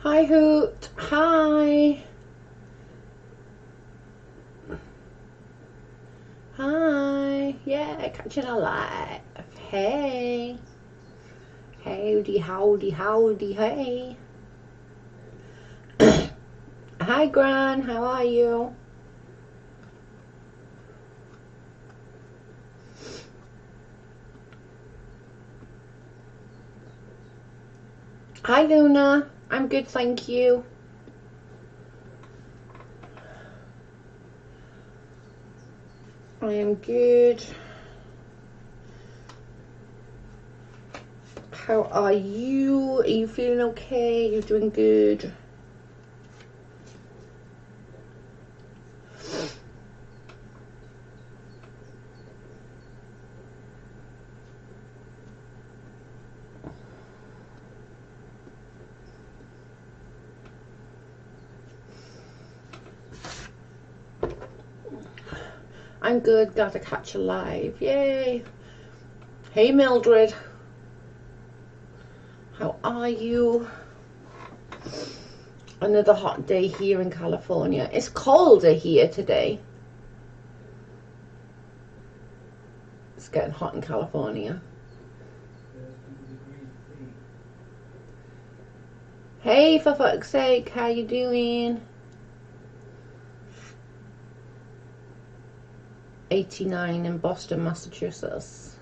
Hi Hoot, hi. Hi, yeah, catching a live. Hey. Howdy, howdy, howdy, hey. Hi Gran, how are you? Hi Luna, I'm good, thank you. I am good. How are you? Are you feeling okay? You're doing good? I'm good, glad to catch you live. Yay! Hey Mildred. How are you? Another hot day here in California. It's colder here today. It's getting hot in California. Hey, for fuck's sake, how you doing? 89 in Boston, Massachusetts.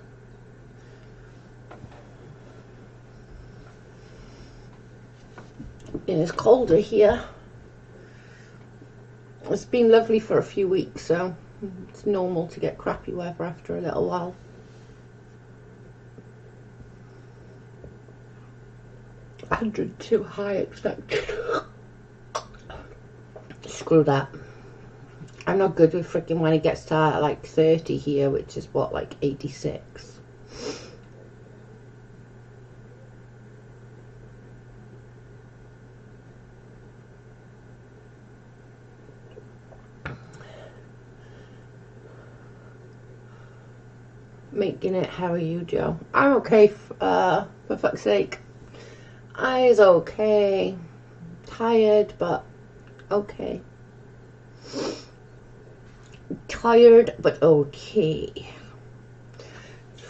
And it's colder here. It's been lovely for a few weeks, so it's normal to get crappy weather after a little while. $102 high expected. Screw that. I'm not good with freaking when it gets to like 30 here, which is what, like 86. Making it. How are you, Joe? I'm okay, for fuck's sake. I is okay. Tired, but okay. Tired, but okay.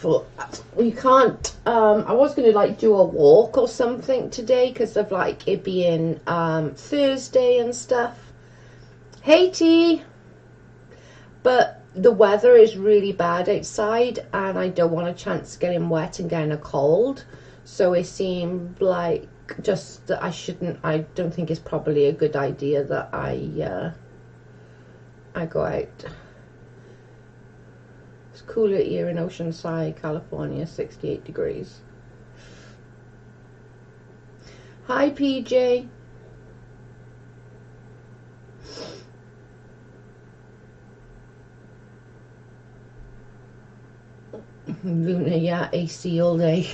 So we can't. I was gonna like do a walk or something today because of like it being Thursday and stuff. Hey T. But the weather is really bad outside and I don't want a chance of getting wet and getting a cold. So it seemed like just that I don't think it's probably a good idea that I go out. It's cooler here in Oceanside, California, 68 degrees. Hi PJ. Luna, yeah, AC all day.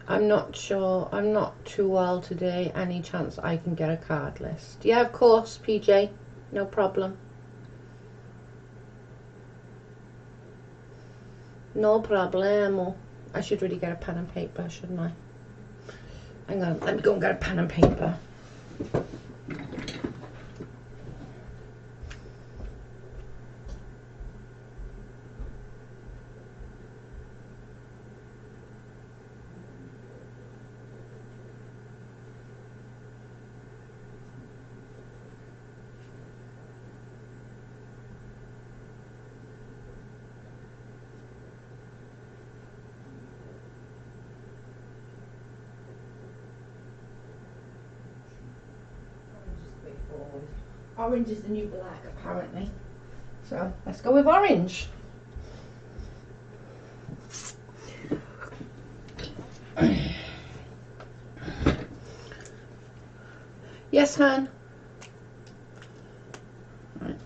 I'm not sure. I'm not too well today. Any chance I can get a card list? Yeah, of course, PJ. No problem. No problemo. I should really get a pen and paper, shouldn't I? Hang on, let me go and get a pen and paper. Orange is the new black, apparently. So let's go with orange. Yes, hon. Right.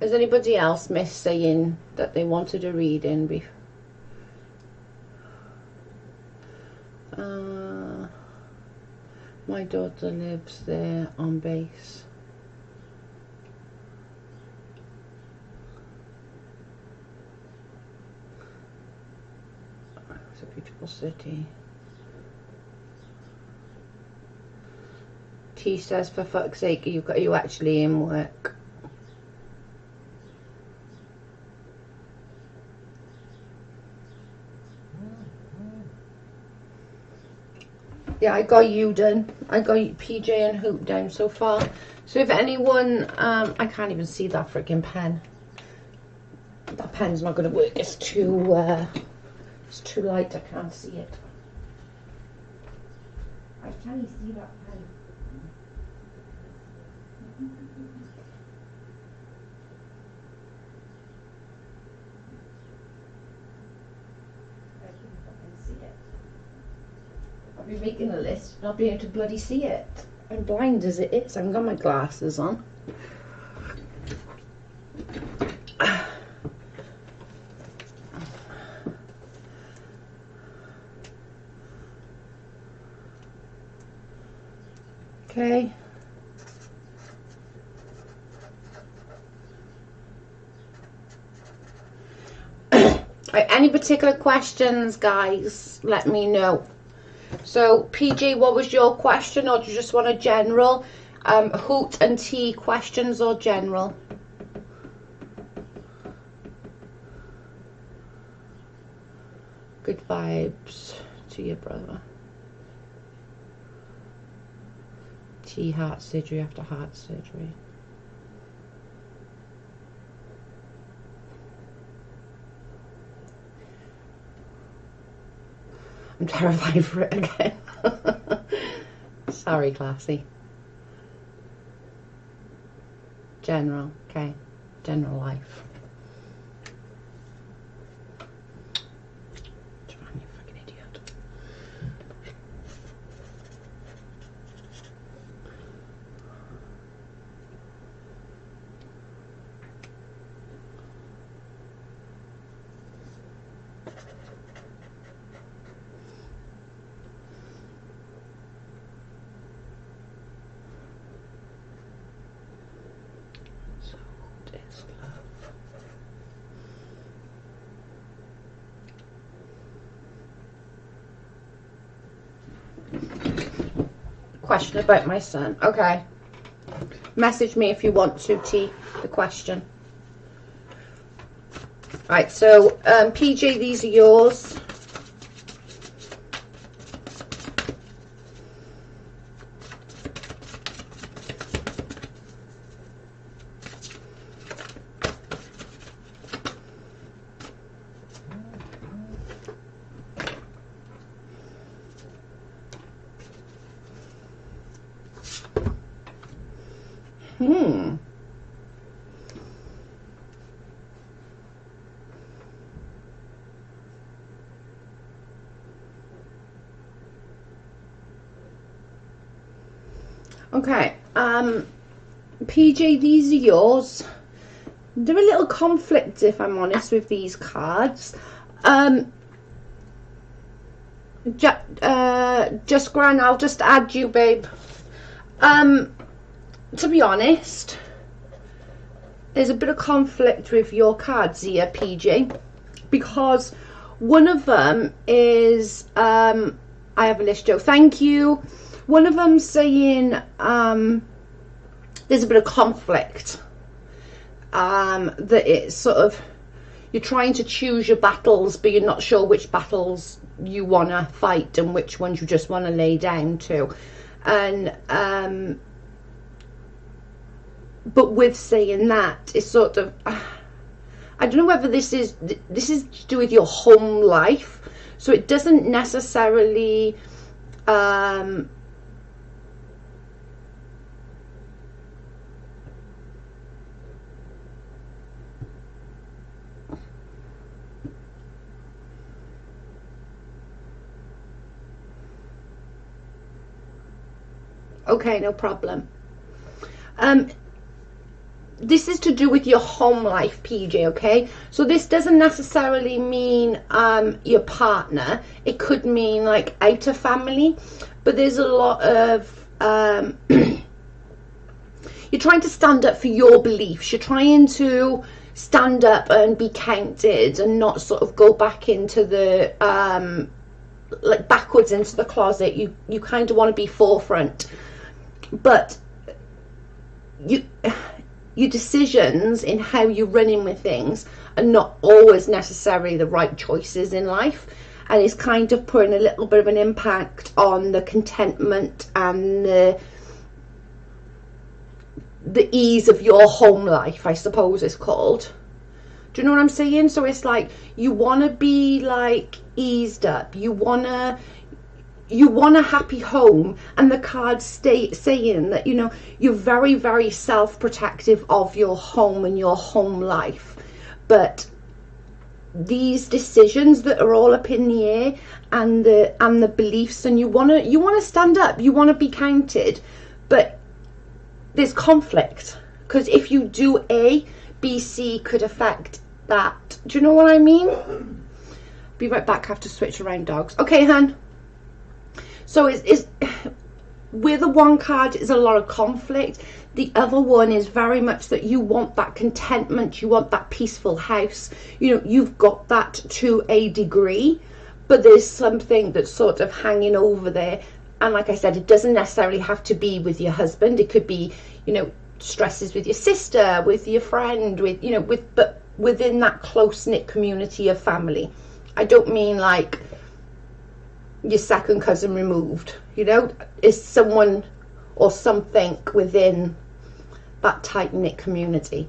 Has anybody else missed saying that they wanted a reading before? My daughter lives there on base. Beautiful city. T says, for fuck's sake, are you actually in work? Yeah, I got you done. I got PJ and Hoop down so far. So if anyone, I can't even see that freaking pen. That pen's not going to work. It's too light. I can't see it. I can't see that pen. I can't fucking see it. I'll be making a list and I'll be able to bloody see it. I'm blind as it is. I haven't got my glasses on. Okay. Right, any particular questions, guys? Let me know. So, PG, what was your question, or do you just want a general? Hoot and T, questions or general? Good vibes to your brother. T, heart surgery after heart surgery. I'm terrified for it again. Sorry, classy. General, okay. General life. John, you fucking idiot. Question about my son. Okay. Message me if you want to, T, the question. Right, so PJ, these are yours. Okay, PJ, these are yours. They're a little conflict, if I'm honest, with these cards. Just Gran, I'll just add you, babe. To be honest, there's a bit of conflict with your cards here, PJ, because one of them is, I have a list, Joe, thank you. One of them saying there's a bit of conflict, that it's sort of, you're trying to choose your battles, but you're not sure which battles you want to fight and which ones you just want to lay down to. And but with saying that, it's sort of, I don't know whether this is to do with your home life, so it doesn't necessarily okay, no problem. This is to do with your home life, PJ, okay? So this doesn't necessarily mean your partner. It could mean like outer family, but there's a lot of you're trying to stand up for your beliefs. You're trying to stand up and be counted and not sort of go back into the like backwards into the closet. You kind of want to be forefront, but your decisions in how you're running with things are not always necessarily the right choices in life, and it's kind of putting a little bit of an impact on the contentment and the ease of your home life, I suppose it's called. Do you know what I'm saying? So it's like you want to be like eased up, you want a happy home, and the cards saying that, you know, you're very, very self-protective of your home and your home life, but these decisions that are all up in the air, and the beliefs, and you want to stand up, you want to be counted, but there's conflict, because if you do A, B, C could affect that. Do you know what I mean? Be right back. I have to switch around dogs. Okay, hun. So is with the one card is a lot of conflict. The other one is very much that you want that contentment, you want that peaceful house. You know, you've got that to a degree, but there's something that's sort of hanging over there. And like I said, it doesn't necessarily have to be with your husband. It could be, you know, stresses with your sister, with your friend, with, you know, but within that close-knit community of family. I don't mean like your second cousin removed, you know, is someone or something within that tight-knit community.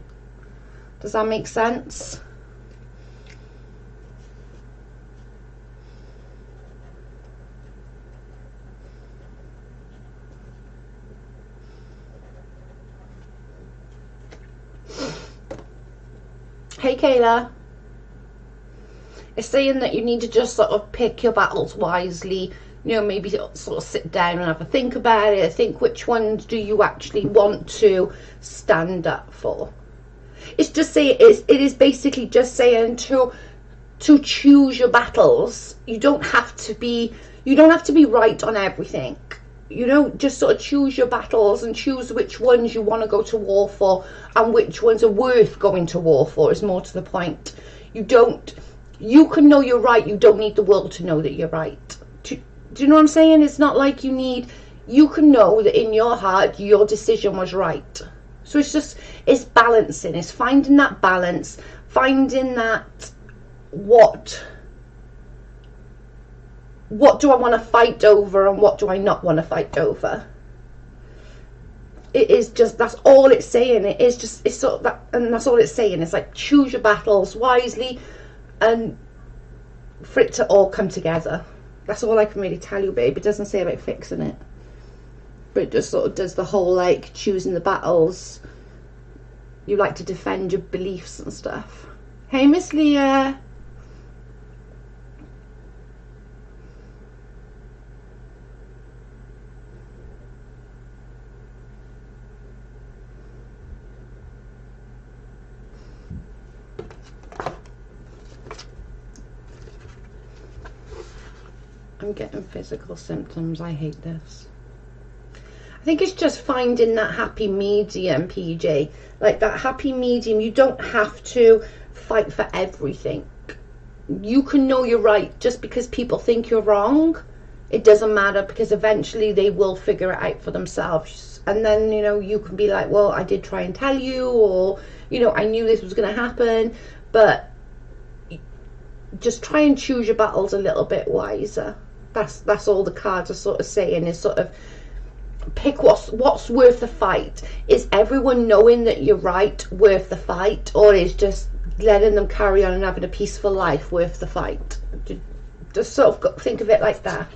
Does that make sense? Hey, Kayla. It's saying that you need to just sort of pick your battles wisely. You know, maybe sort of sit down and have a think about it. Think which ones do you actually want to stand up for. It's just saying, it is basically just saying to choose your battles. You don't have to be right on everything. You know, just sort of choose your battles and choose which ones you want to go to war for, and which ones are worth going to war for, is more to the point. You can know you're right. You don't need the world to know that you're right. Do you know what I'm saying? It's not like you can know that in your heart your decision was right. So it's balancing. It's finding that balance, finding that what do I want to fight over and what do I not want to fight over. It is just, that's all it's saying. It's sort of that, and that's all it's saying. It's like, choose your battles wisely and for it to all come together. That's all I can really tell you, babe. It doesn't say about fixing it, but it just sort of does the whole like choosing the battles. You like to defend your beliefs and stuff. Hey, Miss Leah. I'm getting physical symptoms. I hate this. I think it's just finding that happy medium, PJ. Like that happy medium. You don't have to fight for everything. You can know you're right. Just because people think you're wrong, it doesn't matter, because eventually they will figure it out for themselves. And then, you know, you can be like, well, I did try and tell you, or, you know, I knew this was going to happen, but just try and choose your battles a little bit wiser. That's all the cards are sort of saying, is sort of pick what's worth the fight. Is everyone knowing that you're right worth the fight, or is just letting them carry on and having a peaceful life worth the fight? Just sort of think of it like that.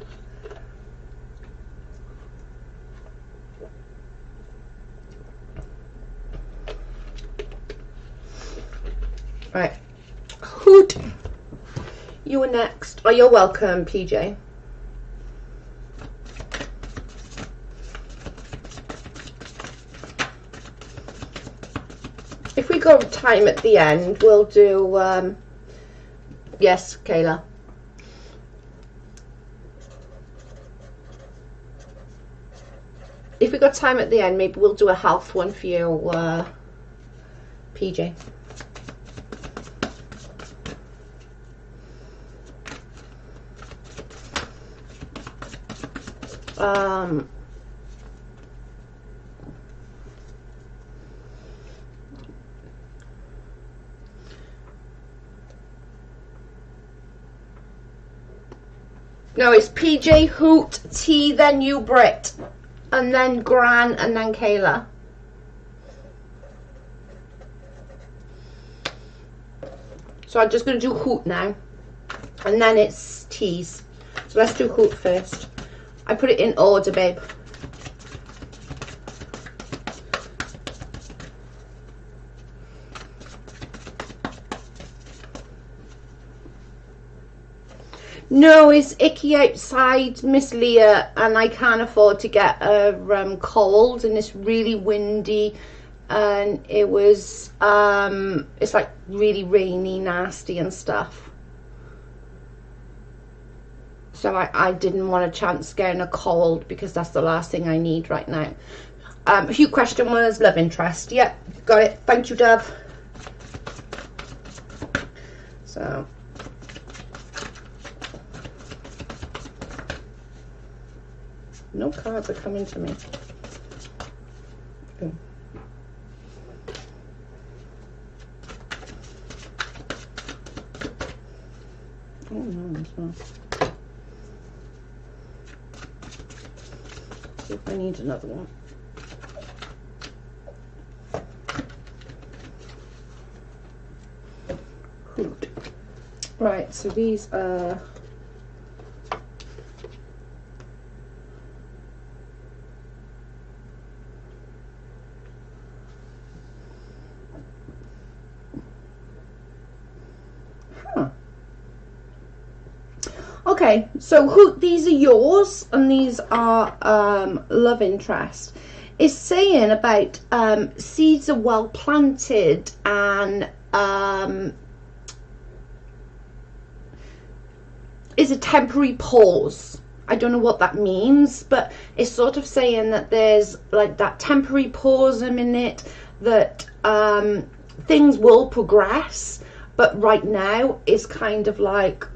Right, Hoot, you are next. Oh, you're welcome, PJ. If we go time at the end, we'll do, yes, Kayla. If we got time at the end, maybe we'll do a health one for you, PJ. No, it's PJ, Hoot, T, then you, Brit, and then Gran, and then Kayla. So I'm just going to do Hoot now, and then it's T's. So let's do Hoot first. I put it in order, babe. No, it's icky outside, Miss Leah, and I can't afford to get a cold, and it's really windy, and it was it's like really rainy, nasty and stuff. So I didn't want a chance getting a cold, because that's the last thing I need right now. Your question was love interest. Yep, got it. Thank you, Dove. So no cards are coming to me. Oh. Oh no, it's not. See if I need another one. Hoot. Right, so these are okay, so Hoot, these are yours, and these are love interest. It's saying about seeds are well planted, and is a temporary pause. I don't know what that means, but it's sort of saying that there's like that temporary pause a minute, that things will progress, but right now it's kind of like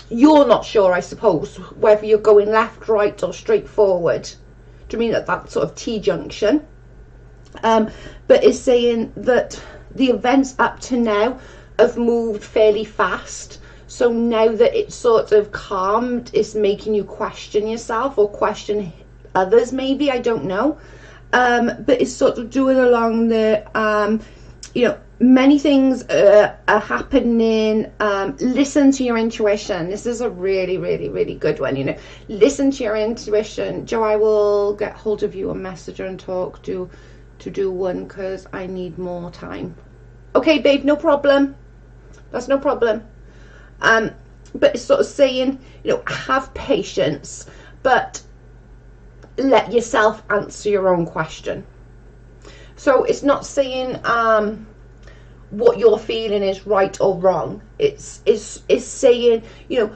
you're not sure, I suppose, whether you're going left, right, or straight forward. Do you mean at that sort of T-junction? But it's saying that the events up to now have moved fairly fast. So now that it's sort of calmed, it's making you question yourself or question others, maybe, I don't know. But it's sort of doing along the, you know, many things are happening. Listen to your intuition. This is a really, really, really good one, you know. Listen to your intuition. Joe, I will get hold of you on Messenger and talk to do one, because I need more time. Okay, babe, no problem. That's no problem. But it's sort of saying, you know, have patience, but let yourself answer your own question. So it's not saying what you're feeling is right or wrong. It's saying, you know,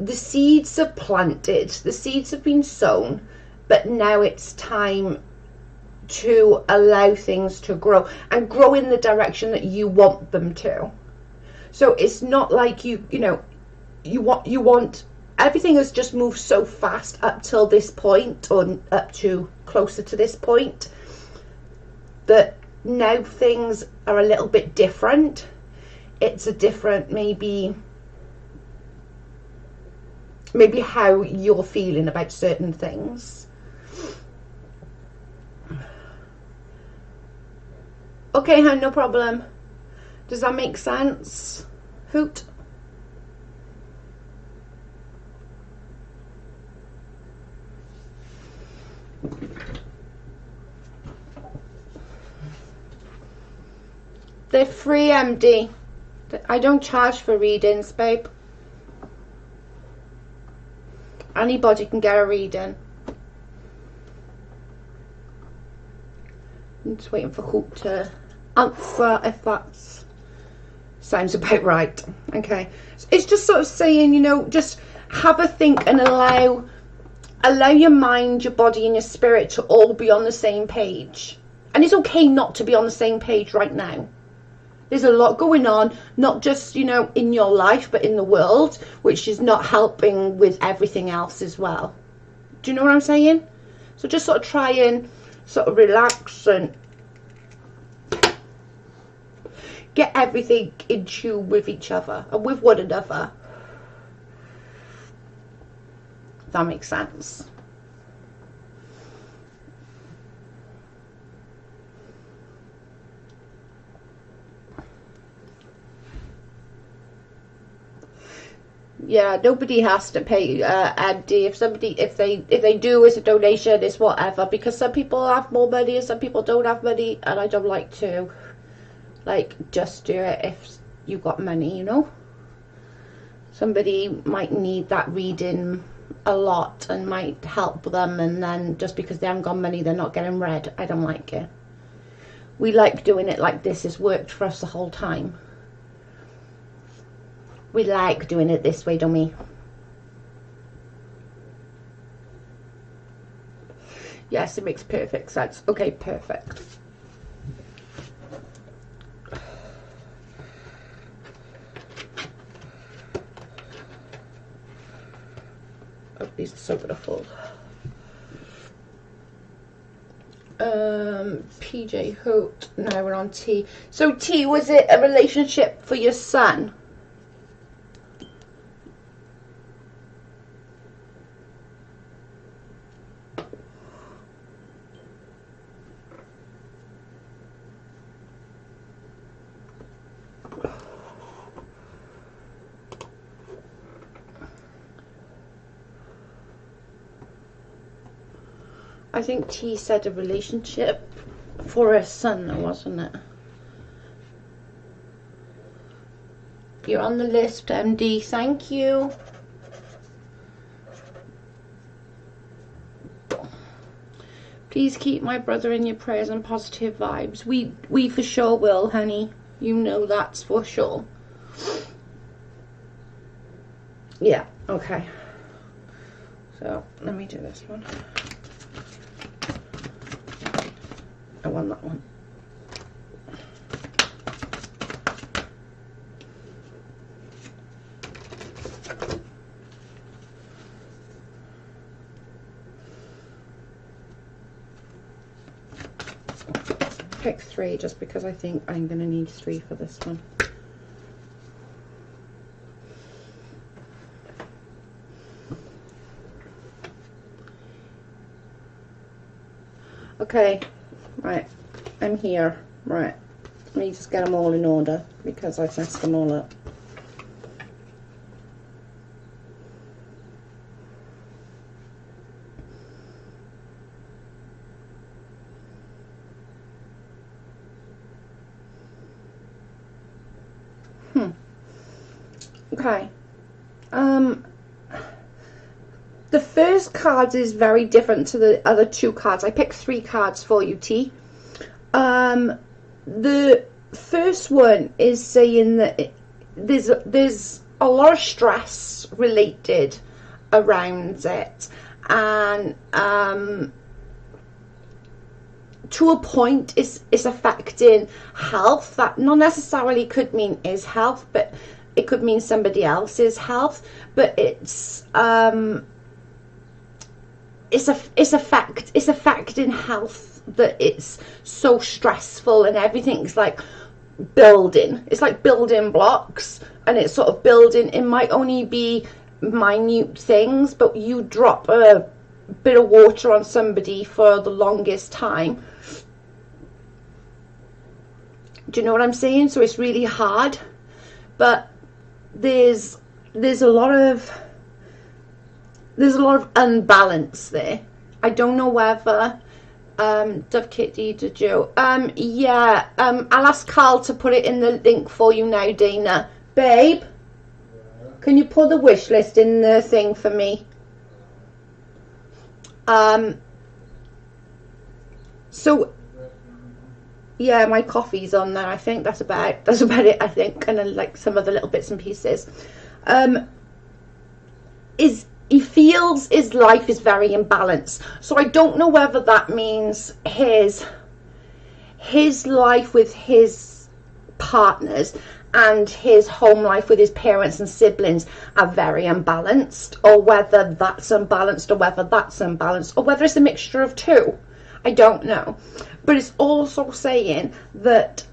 the seeds are planted, the seeds have been sown, but now it's time to allow things to grow and grow in the direction that you want them to. So it's not like you know, you want everything has just moved so fast up till this point, or up to closer to this point, that now things are a little bit different. It's a different, maybe how you're feeling about certain things. Okay, hun, no problem. Does that make sense? Hoot. They're free, MD. I don't charge for readings, babe. Anybody can get a reading. I'm just waiting for Hoop to answer, if that sounds about right. Okay. It's just sort of saying, you know, just have a think and allow your mind, your body and your spirit to all be on the same page. And it's okay not to be on the same page right now. There's a lot going on, not just, you know, in your life, but in the world, which is not helping with everything else as well. Do you know what I'm saying? So just sort of try and sort of relax and get everything in tune with each other and with one another. If that makes sense. Yeah, nobody has to pay, Andy. If they do as a donation, it's whatever, because some people have more money and some people don't have money, and I don't like to, like, just do it if you got money, you know. Somebody might need that reading a lot and might help them, and then just because they haven't got money, they're not getting read. I don't like it. We like doing it like this. It's worked for us the whole time. We like doing it this way, don't we? Yes, it makes perfect sense. Okay, perfect. Oh, these are so beautiful. PJ Hoot. Now we're on T. So T, was it a relationship for your son? I think T said a relationship for her son, wasn't it? You're on the list, MD. Thank you. Please keep my brother in your prayers and positive vibes. We for sure will, honey. You know that's for sure. Yeah, okay. So, let me do this one. I want that one. Pick 3 just because I think I'm going to need 3 for this one. Okay. Right, I'm here. Right, let me just get them all in order because I've messed them all up. Okay. The first card is very different to the other 2 cards. I picked 3 cards for you, T. The first one is saying that there's a lot of stress related around it, and to a point it's affecting health. That not necessarily could mean his health, but it could mean somebody else's health. But it's affecting health, that it's so stressful and everything's like building. It's like building blocks, and it's sort of building. It might only be minute things, but you drop a bit of water on somebody for the longest time. Do you know what I'm saying? So it's really hard, but there's a lot of unbalance there. I don't know whether Dove Kitty to Joe. Yeah, I'll ask Carl to put it in the link for you now, Dana. Babe, can you put the wish list in the thing for me? So yeah, my coffee's on there. I think that's about it, I think, and then like some other little bits and pieces. He feels his life is very imbalanced. So I don't know whether that means his life with his partners and his home life with his parents and siblings are very unbalanced, or whether that's unbalanced, or whether that's unbalanced, or whether it's a mixture of two. I don't know. But it's also saying that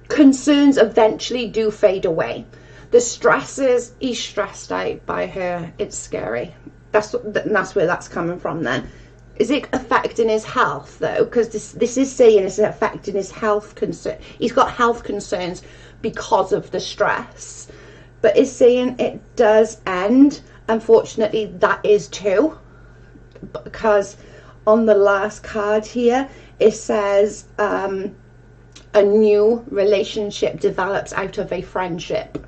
concerns eventually do fade away. The stresses, he's stressed out by her. It's scary. That's where that's coming from then. Is it affecting his health though? Because this is saying it's affecting his health concern. He's got health concerns because of the stress. But it's saying it does end. Unfortunately, that is too. Because on the last card here, it says a new relationship develops out of a friendship.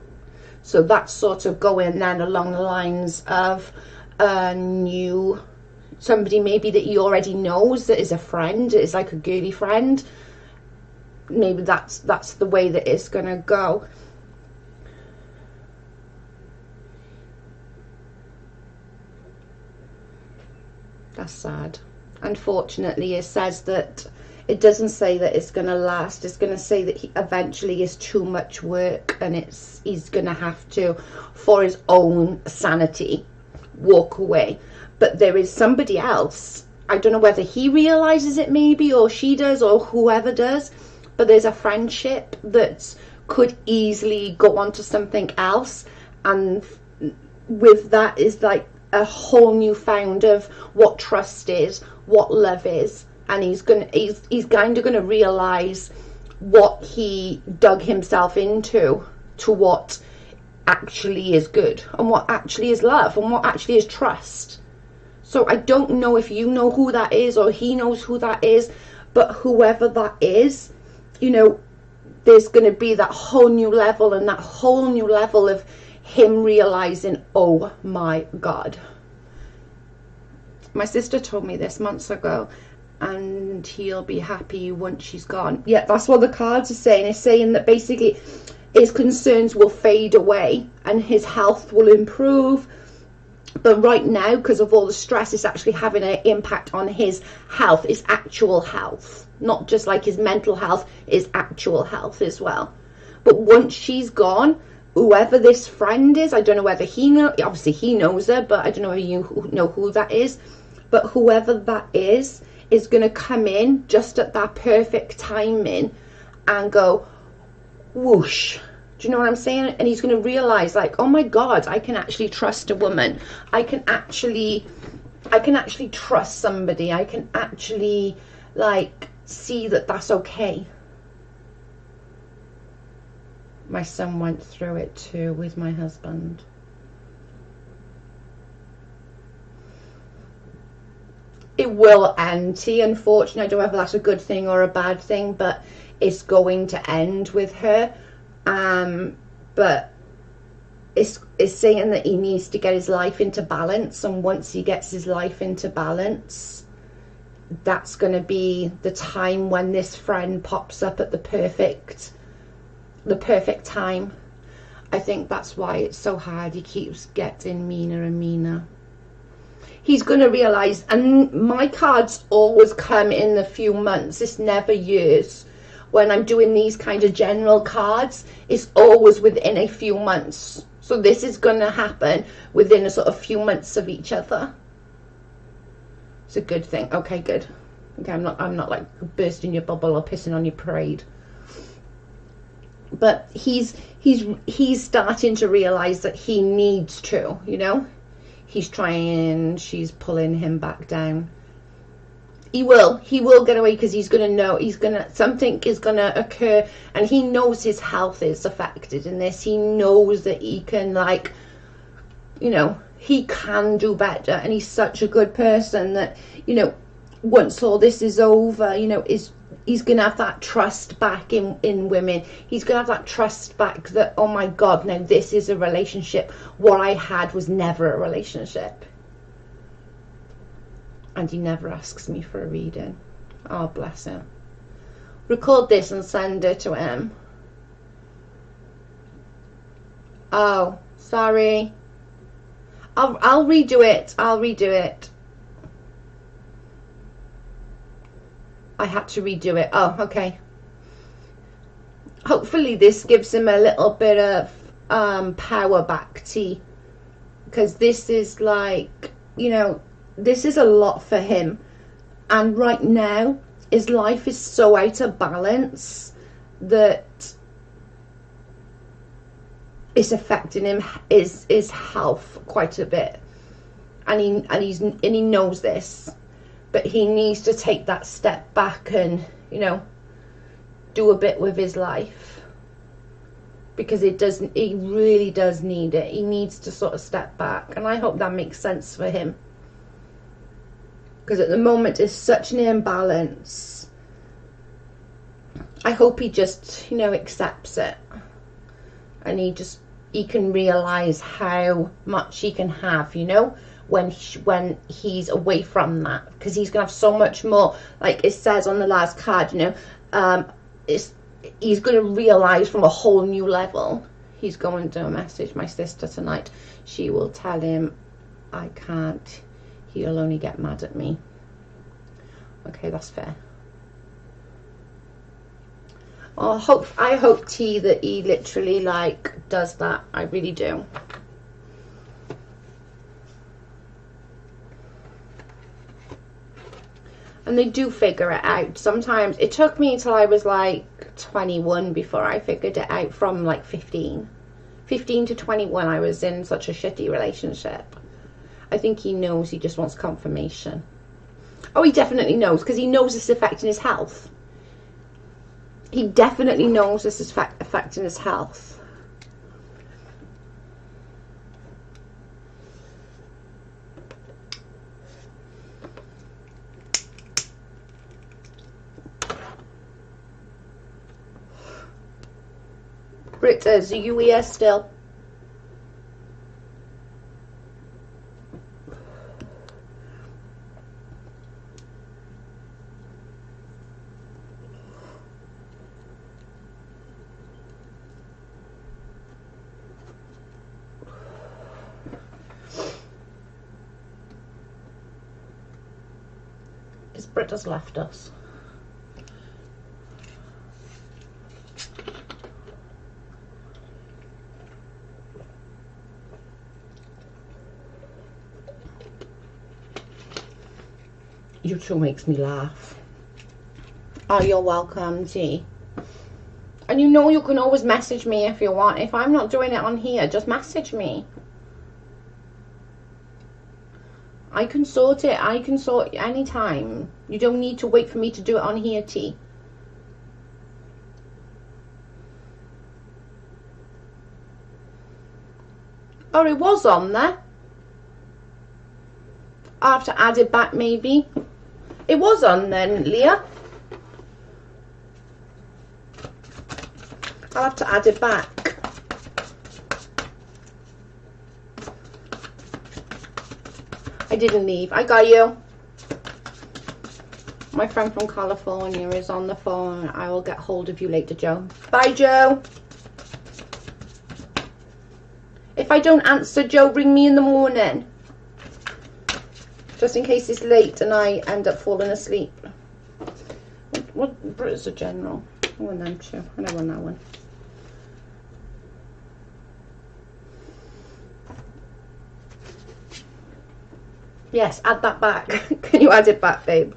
So that's sort of going then along the lines of a new... somebody maybe that he already knows that is a friend, is like a girly friend. Maybe that's the way that it's gonna go. That's sad. Unfortunately, it says that it doesn't say that it's gonna last. It's gonna say that he eventually is too much work, and he's gonna have to, for his own sanity, walk away. But there is somebody else. I don't know whether he realizes it maybe, or she does, or whoever does. But there's a friendship that could easily go on to something else. And with that is like a whole new found of what trust is, what love is. And he's kind of going to realize what he dug himself into, to what actually is good, and what actually is love, and what actually is trust. So I don't know if you know who that is, or he knows who that is, but whoever that is, you know, there's going to be that whole new level, and that whole new level of him realizing, oh my God. My sister told me this months ago, and he'll be happy once she's gone. Yeah, that's what the cards are saying. It's saying that basically his concerns will fade away and his health will improve. But right now, because of all the stress, it's actually having an impact on his health, his actual health. Not just like his mental health, his actual health as well. But once she's gone, whoever this friend is, I don't know whether he knows, obviously he knows her, but I don't know if you know who that is. But whoever that is going to come in just at that perfect timing and go whoosh. Do you know what I'm saying? And he's going to realize, like, oh my God, I can actually trust a woman. I can actually trust somebody. I can actually, like, see that that's okay. My son went through it too with my husband. It will end. See, unfortunately, I don't know whether that's a good thing or a bad thing, but it's going to end with her. But it's saying that he needs to get his life into balance, and once he gets his life into balance, that's going to be the time when this friend pops up at the perfect time. I think that's why it's so hard. He keeps getting meaner and meaner. He's going to realize, and my cards always come in a few months, it's never years. When I'm doing these kind of general cards, it's always within a few months. So this is going to happen within a sort of few months of each other. It's a good thing. Okay, good. Okay, I'm not like bursting your bubble or pissing on your parade. But he's starting to realize that he needs to, you know. He's trying, she's pulling him back down. He will get away, because he's going to know, something is going to occur, and he knows his health is affected in this. He knows that he can, like, you know, he can do better, and he's such a good person that, you know, once all this is over, you know, he's going to have that trust back in women. He's going to have that trust back that, oh my God, now this is a relationship. What I had was never a relationship. And he never asks me for a reading. Oh, bless him. Record this and send it to him. Oh, sorry. I'll redo it. I'll redo it. I had to redo it. Oh, okay. hopefully this gives him a little bit of power back, T, because this is like, you know, this is a lot for him, and right now his life is so out of balance that it's affecting him, his health quite a bit, and he knows this, but he needs to take that step back and, you know, do a bit with his life, because he really does need it. He needs to sort of step back, and I hope that makes sense for him, because at the moment it's such an imbalance. I hope he just, you know, accepts it, and he can realize how much he can have, you know, when he's away from that, because he's gonna have so much more, like it says on the last card, you know, he's gonna realize from a whole new level. He's going to message my sister tonight. She will tell him I can't, he'll only get mad at me. Okay, that's fair. I hope T that he literally like does that. I really do. And they do figure it out. Sometimes it took me until I was like 21 before I figured it out, from like 15 to 21. I was in such a shitty relationship. I think he knows, he just wants confirmation. Oh, he definitely knows, because he knows it's affecting his health. He definitely knows this is affecting his health. Britters, are you here still? Because Britta's left us. You two makes me laugh. Oh, you're welcome, G. And you know you can always message me if you want. If I'm not doing it on here, just message me. I can sort it. I can sort it anytime. You don't need to wait for me to do it on here, T. Oh, it was on there. I'll have to add it back, maybe. It was on then, Leah. I'll have to add it back. I didn't leave. I got you. My friend from California is on the phone. I will get hold of you later, Joe. Bye, Joe. If I don't answer, Joe, ring me in the morning. Just in case it's late and I end up falling asleep. What British General? I want them too. I don't want that one. Yes, add that back. Can you add it back, babe?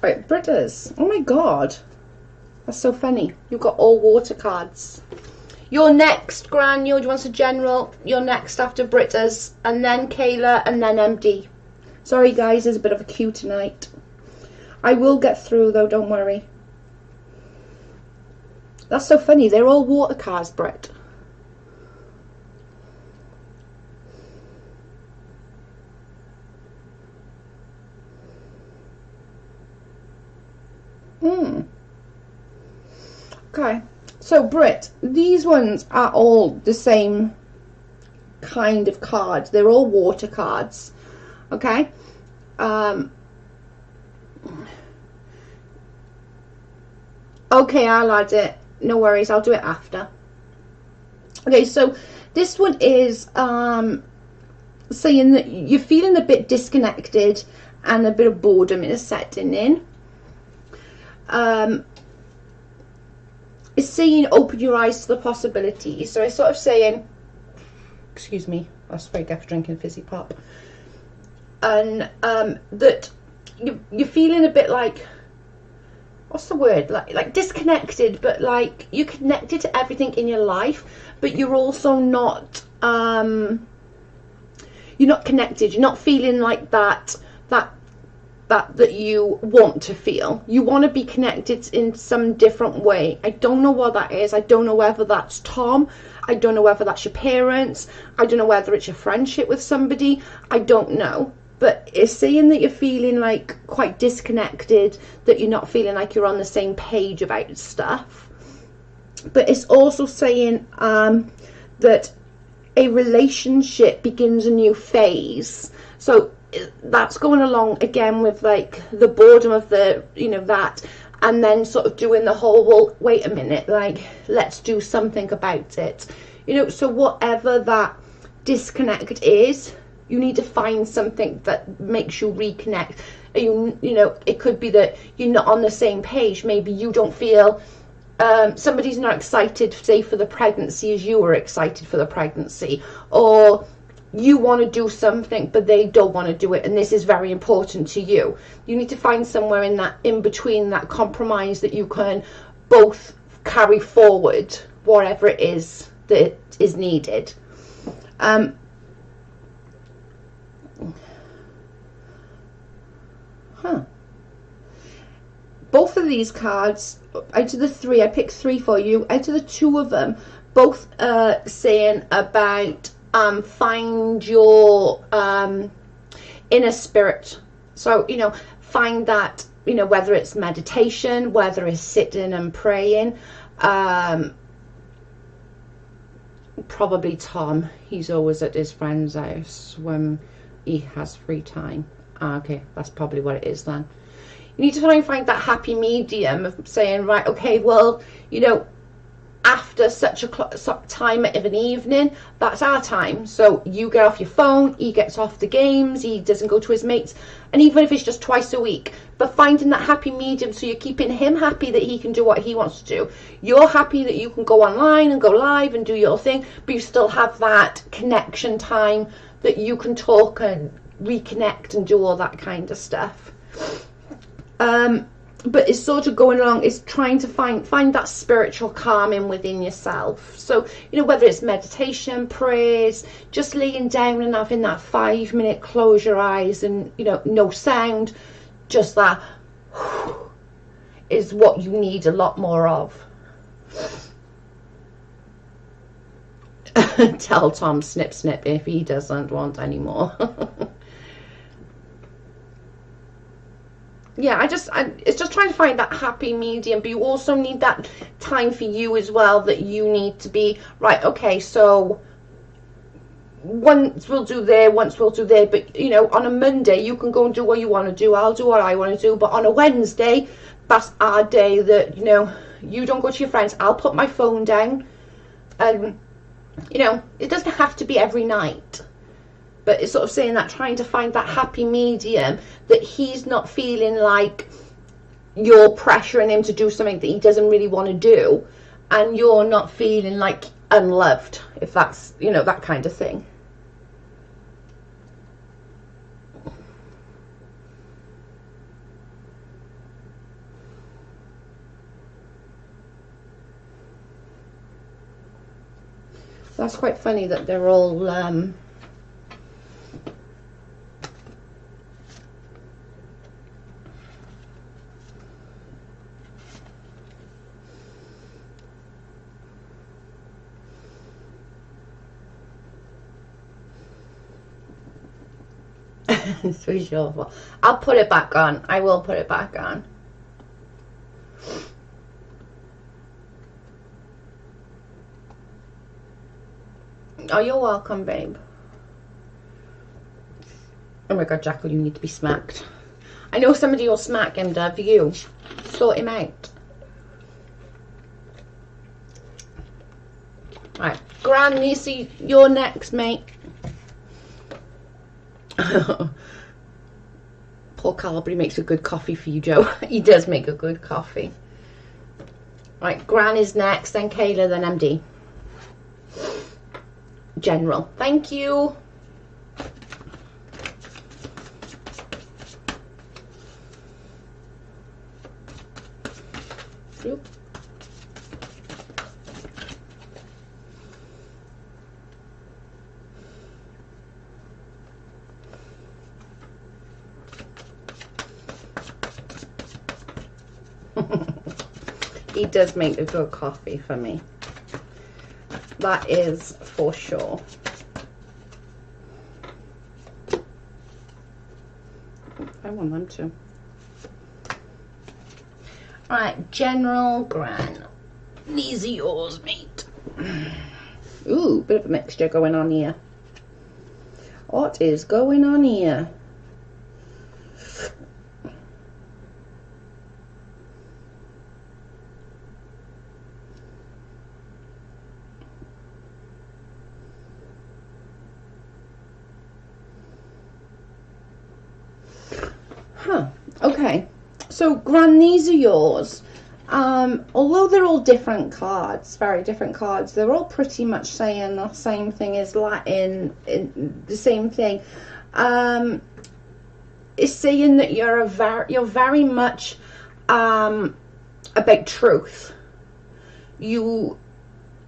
Right, Britters. Oh my god. That's so funny. You've got all water cards. You're next, Granule. Do you want a general? You're next after Britters, and then Kayla, and then MD. Sorry, guys, there's a bit of a queue tonight. I will get through, though, don't worry. That's so funny. They're all water cards, Britt. Okay. So, Britt, these ones are all the same kind of cards. They're all water cards. Okay? Okay, I'll add it. No worries, I'll do it after. Okay, so this one is saying that you're feeling a bit disconnected and a bit of boredom is setting in. It's saying open your eyes to the possibilities. So it's sort of saying, excuse me, I was very deaf drinking fizzy pop. And that you're feeling a bit like, what's the word, like disconnected, but like you're connected to everything in your life, but you're also not you're not connected. You're not feeling like that you want to feel. You want to be connected in some different way. I don't know what that is. I don't know whether that's Tom. I don't know whether that's your parents. I don't know whether it's your friendship with somebody. I don't know. But it's saying that you're feeling like quite disconnected, that you're not feeling like you're on the same page about stuff. But it's also saying that a relationship begins a new phase. So that's going along again with like the boredom of the, you know, that, and then sort of doing the whole, well, wait a minute, like, let's do something about it. You know, so whatever that disconnect is, you need to find something that makes you reconnect. You know, it could be that you're not on the same page. Maybe you don't feel, somebody's not excited, say, for the pregnancy as you were excited for the pregnancy, or you want to do something but they don't want to do it, and this is very important to you. You need to find somewhere in that in between, that compromise, that you can both carry forward whatever it is that is needed. Both of these cards, out of the three, I picked three for you. Out of the two of them, both saying about find your inner spirit. So, you know, find that, you know, whether it's meditation, whether it's sitting and praying. Probably Tom, he's always at his friend's house when he has free time. Okay, that's probably what it is then. You need to try and find that happy medium of saying, right, okay, well, you know, after such a time of an evening, that's our time. So you get off your phone, he gets off the games, he doesn't go to his mates, and even if it's just twice a week, but finding that happy medium, so you're keeping him happy that he can do what he wants to do. You're happy that you can go online and go live and do your thing, but you still have that connection time that you can talk and reconnect and do all that kind of stuff. But it's sort of going along, it's trying to find that spiritual calming within yourself. So, you know, whether it's meditation, prayers, just laying down and having that 5-minute close your eyes and, you know, no sound, just that is what you need a lot more of. Tell Tom snip snip if he doesn't want any more. Yeah, it's just trying to find that happy medium, but you also need that time for you as well, that you need to be, right, okay, so once we'll do there, once we'll do there, but, you know, on a Monday, you can go and do what you want to do, I'll do what I want to do, but on a Wednesday, that's our day that, you know, you don't go to your friends, I'll put my phone down, and, you know, it doesn't have to be every night. But it's sort of saying that, trying to find that happy medium, that he's not feeling like you're pressuring him to do something that he doesn't really want to do, and you're not feeling like unloved, if that's, you know, that kind of thing. That's quite funny that they're all so sure. I'll put it back on. I will put it back on. Oh, you're welcome, babe. Oh my god, Jackal, you need to be smacked. I know somebody will smack him, Dove. You sort him out. Right, Gran Nisi, you're next, mate. Poor Carl, but he makes a good coffee for you, Joe. He does make a good coffee. Right, Gran is next, then Kayla, then MD. General, thank you. Oop. He does make a good coffee for me. That is for sure. I want them to. Alright, General Gran. These are yours, mate. Ooh, bit of a mixture going on here. What is going on here? Huh, okay. So, Gran, these are yours. Although they're all different cards, very different cards, they're all pretty much saying the same thing as Latin, the same thing. It's saying that you're very much about truth. You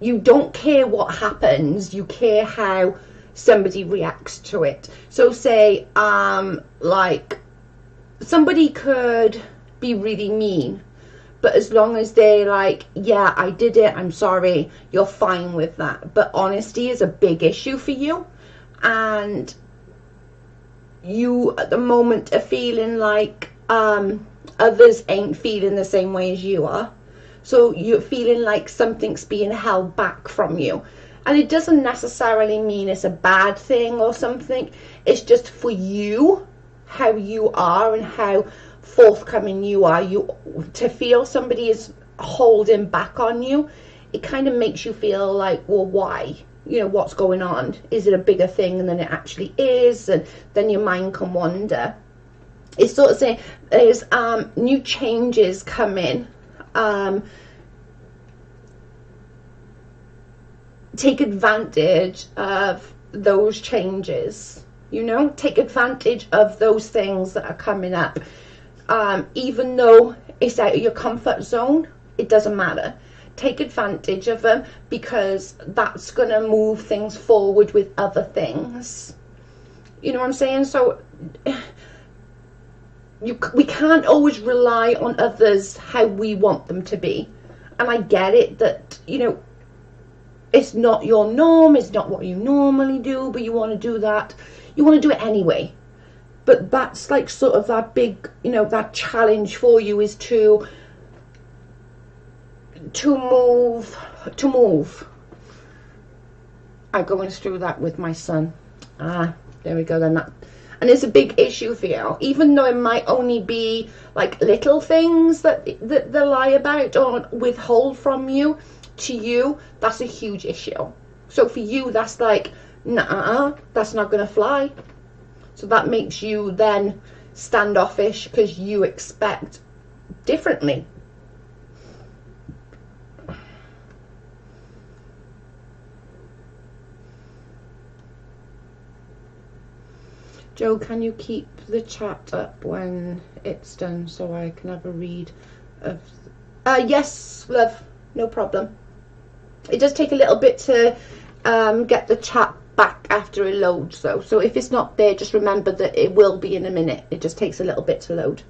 don't care what happens, you care how somebody reacts to it. So say like somebody could be really mean, but as long as they're like, yeah, I did it, I'm sorry, you're fine with that. But honesty is a big issue for you, and you at the moment are feeling like others ain't feeling the same way as you are. So you're feeling like something's being held back from you. And it doesn't necessarily mean it's a bad thing or something. It's just for you, how you are and how forthcoming you are. To feel somebody is holding back on you, it kind of makes you feel like, well, why? You know, what's going on? Is it a bigger thing than it actually is? And then your mind can wander. It's sort of saying there's new changes coming. Take advantage of those changes, you know, take advantage of those things that are coming up. Even though it's out of your comfort zone, it doesn't matter. Take advantage of them, because that's going to move things forward with other things. You know what I'm saying? So we can't always rely on others how we want them to be. And I get it that, you know, it's not your norm, it's not what you normally do, but you want to do that. You want to do it anyway. But that's like sort of that big, you know, that challenge for you is to move. I'm going through that with my son. There we go then. That, and it's a big issue for you, even though it might only be like little things that they lie about or withhold from you. To you, that's a huge issue. So for you, that's like, nah, that's not going to fly. So that makes you then standoffish because you expect differently. Joe, can you keep the chat up when it's done so I can have a read of... yes, love, no problem. It does take a little bit to get the chat back after it loads though. So if it's not there, just remember that it will be in a minute. It just takes a little bit to load.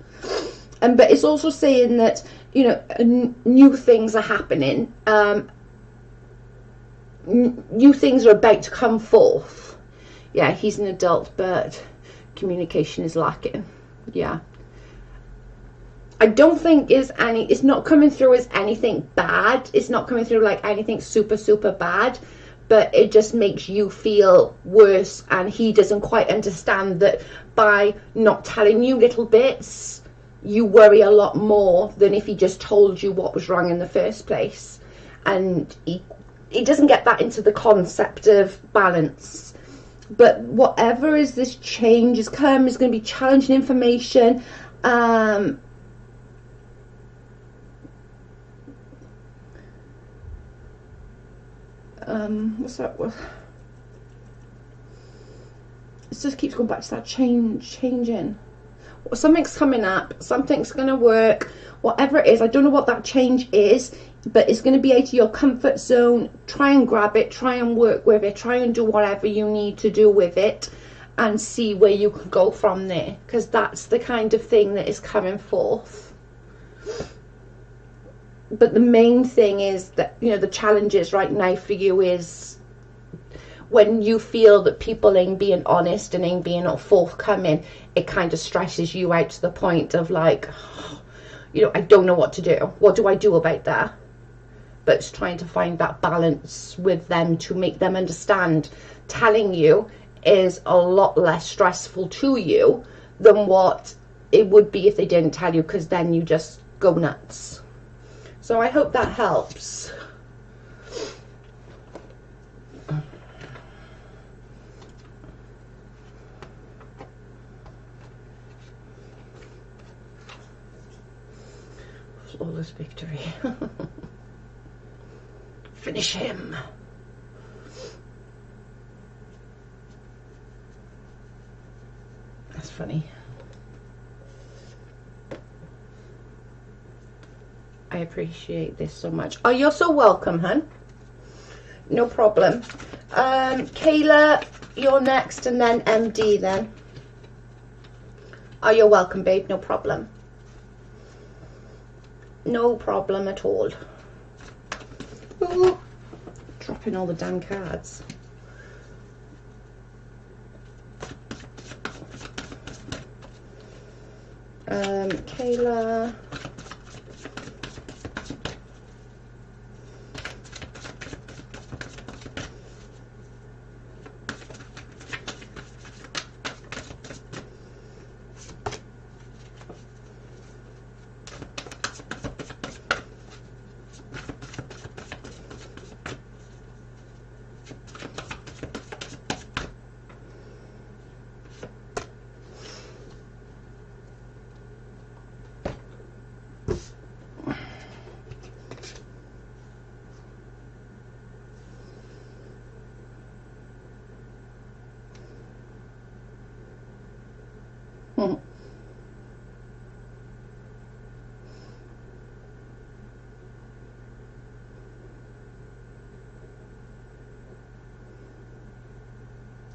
But it's also saying that, you know, new things are happening. New things are about to come forth. Yeah, he's an adult, but communication is lacking. Yeah. I don't think it's not coming through as anything bad. It's not coming through like anything super, super bad, but it just makes you feel worse, and he doesn't quite understand that by not telling you little bits, you worry a lot more than if he just told you what was wrong in the first place. And he doesn't get that into the concept of balance. But whatever is this change is coming, is going to be challenging information. What's that? It just keeps going back to that changing. Something's coming up, something's going to work, whatever it is. I don't know what that change is, but it's going to be out of your comfort zone. Try and grab it, try and work with it, try and do whatever you need to do with it, and see where you can go from there, because that's the kind of thing that is coming forth. But the main thing is that, you know, the challenges right now for you is when you feel that people ain't being honest and ain't being forthcoming, it kind of stresses you out to the point of like, you know, I don't know what to do. What do I do about that? But it's trying to find that balance with them to make them understand. Telling you is a lot less stressful to you than what it would be if they didn't tell you, because then you just go nuts. So I hope that helps. Flawless victory. Finish him. That's funny. I appreciate this so much. Oh, you're so welcome, hun. No problem. Kayla, you're next, and then MD then. Oh, you're welcome, babe. No problem. No problem at all. Ooh, dropping all the damn cards. Kayla.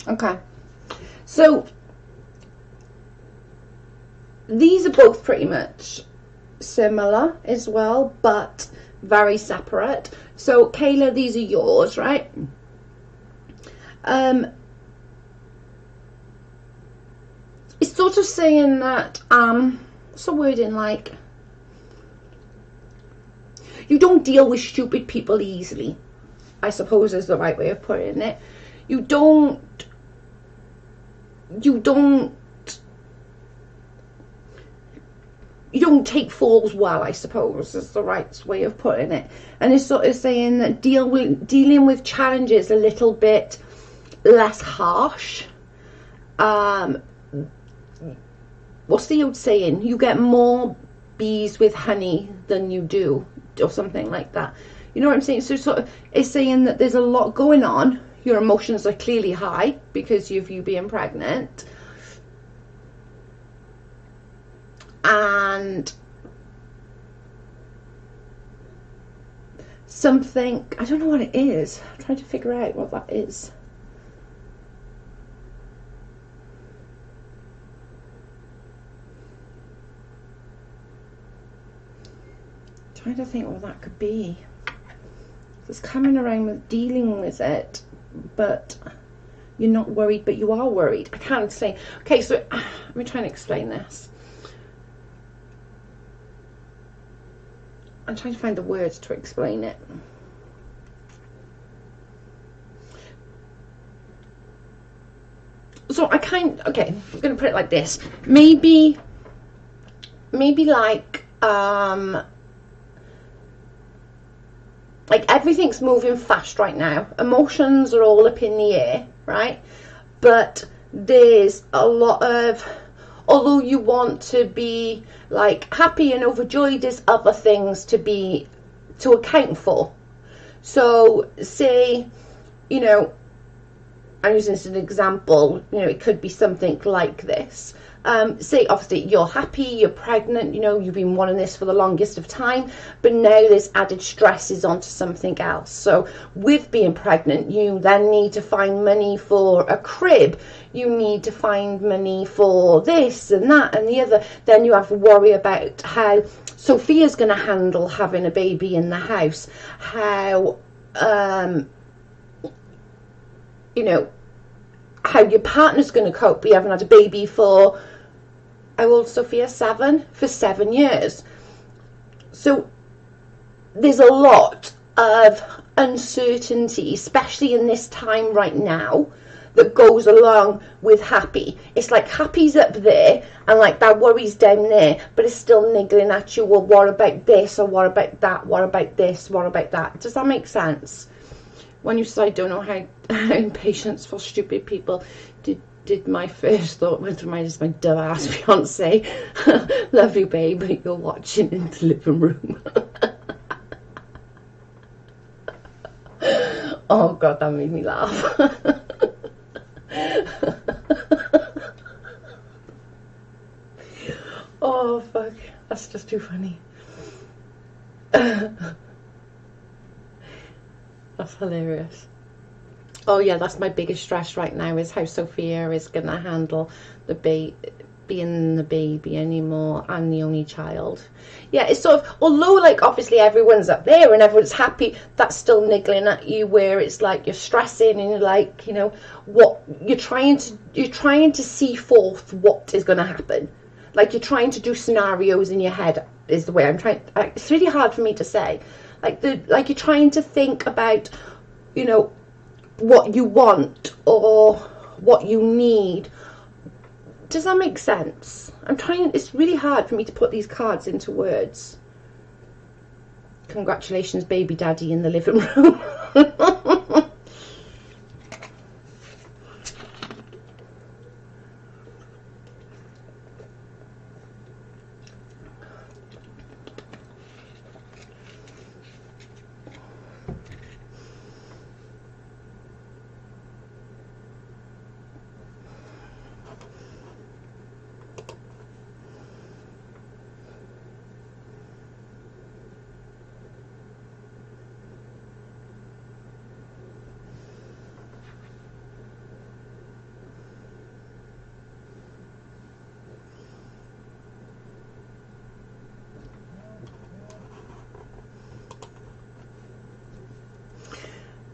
Okay, so these are both pretty much similar as well, but very separate. So Kayla, these are yours, right? It's sort of saying that what's the wording, like, you don't deal with stupid people easily, I suppose is the right way of putting it. You don't take falls well, I suppose is the right way of putting it. And it's sort of saying that dealing with challenges a little bit less harsh. What's the old saying? You get more bees with honey than you do, or something like that. You know what I'm saying? So sort of it's saying that there's a lot going on. Your emotions are clearly high because of you being pregnant. And something, I don't know what it is. I'm trying to figure out what that is. I'm trying to think what that could be. It's coming around with dealing with it, but you're not worried, but you are worried. I can't say. Okay, so let me try and explain this. I'm trying to find the words to explain it. So okay, I'm gonna put it like this. Maybe like everything's moving fast right now. Emotions are all up in the air, right? but there's a lot of, although you want to be like happy and overjoyed, there's other things to account for. So say, you know, I'm using this as an example, you know, it could be something like this. Say obviously you're happy, you're pregnant, you know, you've been wanting this for the longest of time, but now there's added stresses onto something else. So with being pregnant, you then need to find money for a crib, you need to find money for this and that and the other. Then you have to worry about how Sophia's going to handle having a baby in the house, how you know, how your partner's going to cope. You haven't had a baby for, how old Sophia? 7? For 7 years. So there's a lot of uncertainty, especially in this time right now, that goes along with happy. It's like happy's up there and like that worry's down there, but it's still niggling at you. Well, what about this, or what about that, what about this, what about that? Does that make sense? When you say I don't know how impatience for stupid people, did my first thought went through my, just my dumbass fiance. Love you, babe, but you're watching in the living room. Oh god, that made me laugh. Oh fuck, that's just too funny. That's hilarious. Oh yeah, that's my biggest stress right now, is how Sophia is gonna handle the being the baby anymore and the only child. Yeah, it's sort of, although like obviously everyone's up there and everyone's happy, that's still niggling at you, where it's like you're stressing and you're like, you know, what you're trying to see forth what is gonna happen. Like you're trying to do scenarios in your head, is the way I'm trying. It's really hard for me to say. Like you're trying to think about, you know, what you want or what you need. Does that make sense? It's really hard for me to put these cards into words. Congratulations, baby daddy in the living room.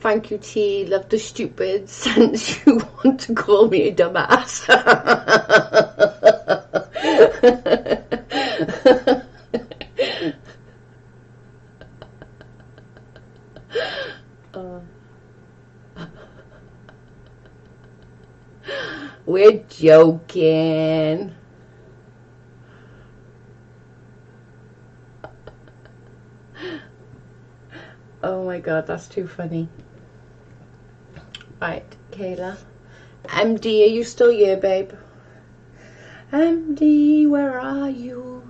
Thank you, T. Love the stupid since you want to call me a dumbass. We're joking. Oh my god, that's too funny. Right, Kayla. MD, are you still here, babe? MD, where are you?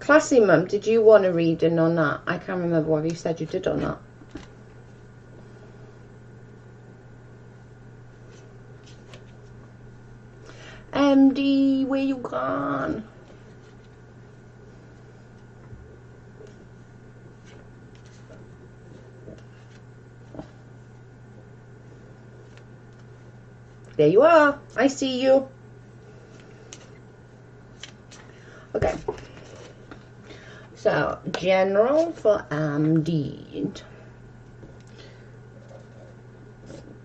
Classy Mum, did you want a reading or not? I can't remember whether you said you did or not. MD, where you gone? There you are. I see you. Okay. So, general for MD.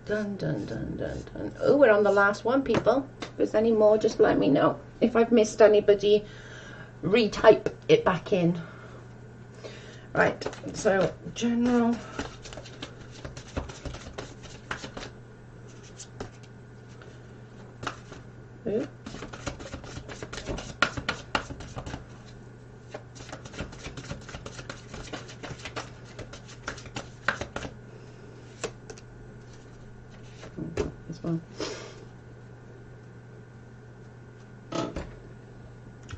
Dun, dun, dun, dun, dun. Oh, we're on the last one, people. If there's any more, just let me know. If I've missed anybody, retype it back in. Right. So, general. Ooh.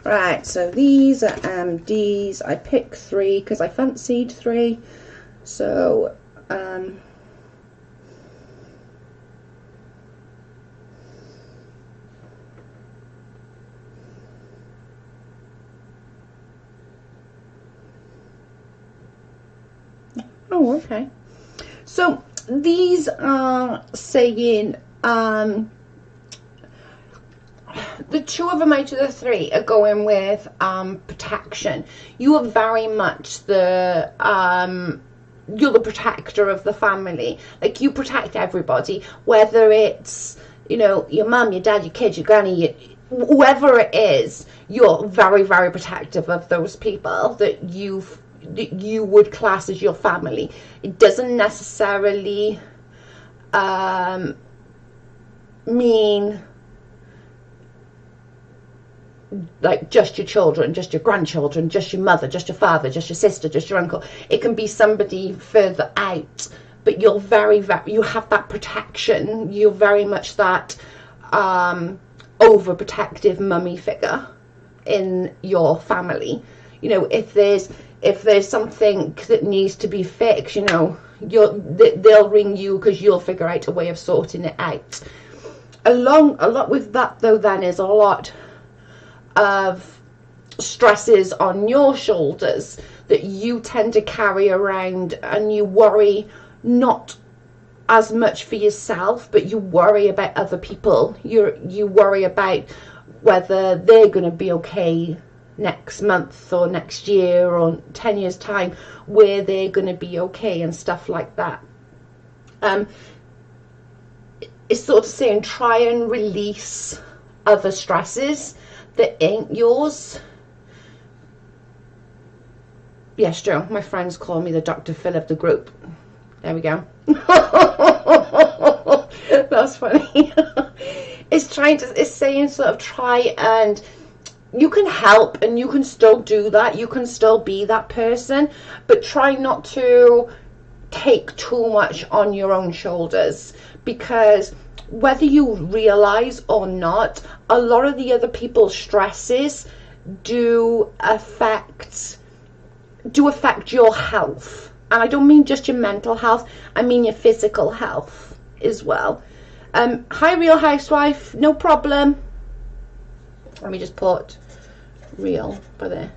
Right, so these are D's. I picked 3 because I fancied 3. So, oh, okay. So these are saying, the 2 of them out of the 3 are going with protection. You are very much the you're the protector of the family. Like, you protect everybody, whether it's, you know, your mum, your dad, your kids, your granny, whoever it is. You're very, very protective of those people that you would class as your family. It doesn't necessarily mean like just your children, just your grandchildren, just your mother, just your father, just your sister, just your uncle. It can be somebody further out, but you're very, you have that protection. You're very much that overprotective mummy figure in your family. You know, if there's something that needs to be fixed, you know, they'll ring you because you'll figure out a way of sorting it out. A lot with that though then is a lot of stresses on your shoulders that you tend to carry around, and you worry not as much for yourself, but you worry about other people. You worry about whether they're going to be okay next month or next year or 10 years time, where they're going to be okay and stuff like that. It's sort of saying try and release other stresses that ain't yours. Yes, Joe, my friends call me the Dr. Phil of the group. There we go. That's funny. It's saying sort of try, and you can help and you can still do that. You can still be that person, but try not to take too much on your own shoulders, because whether you realize or not, a lot of the other people's stresses do affect your health. And I don't mean just your mental health, I mean your physical health as well. Hi, Real Housewife, no problem. Let me just put real by there.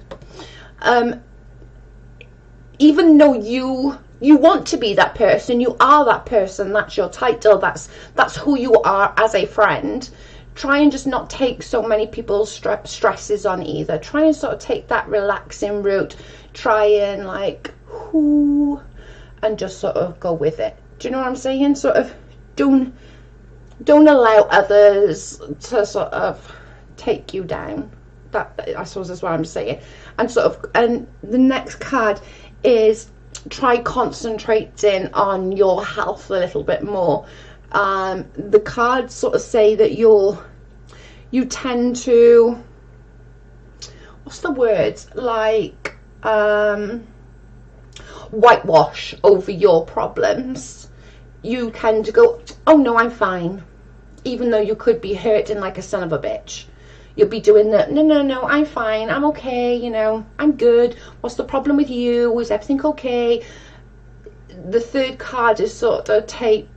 Even though you want to be that person, you are that person, that's your title, that's who you are as a friend. Try and just not take so many people's stresses on either. Try and sort of take that relaxing route. Try and like, and just sort of go with it. Do you know what I'm saying? Sort of don't allow others to sort of take you down. That, I suppose, is what I'm saying. And sort of, and the next card is try concentrating on your health a little bit more. The cards sort of say that you tend to, what's the words, like whitewash over your problems. You tend to go, oh no, I'm fine, even though you could be hurting like a son of a bitch. You'll be doing the, no, I'm fine, I'm okay, you know, I'm good. What's the problem with you? Is everything okay? The third card is sort of type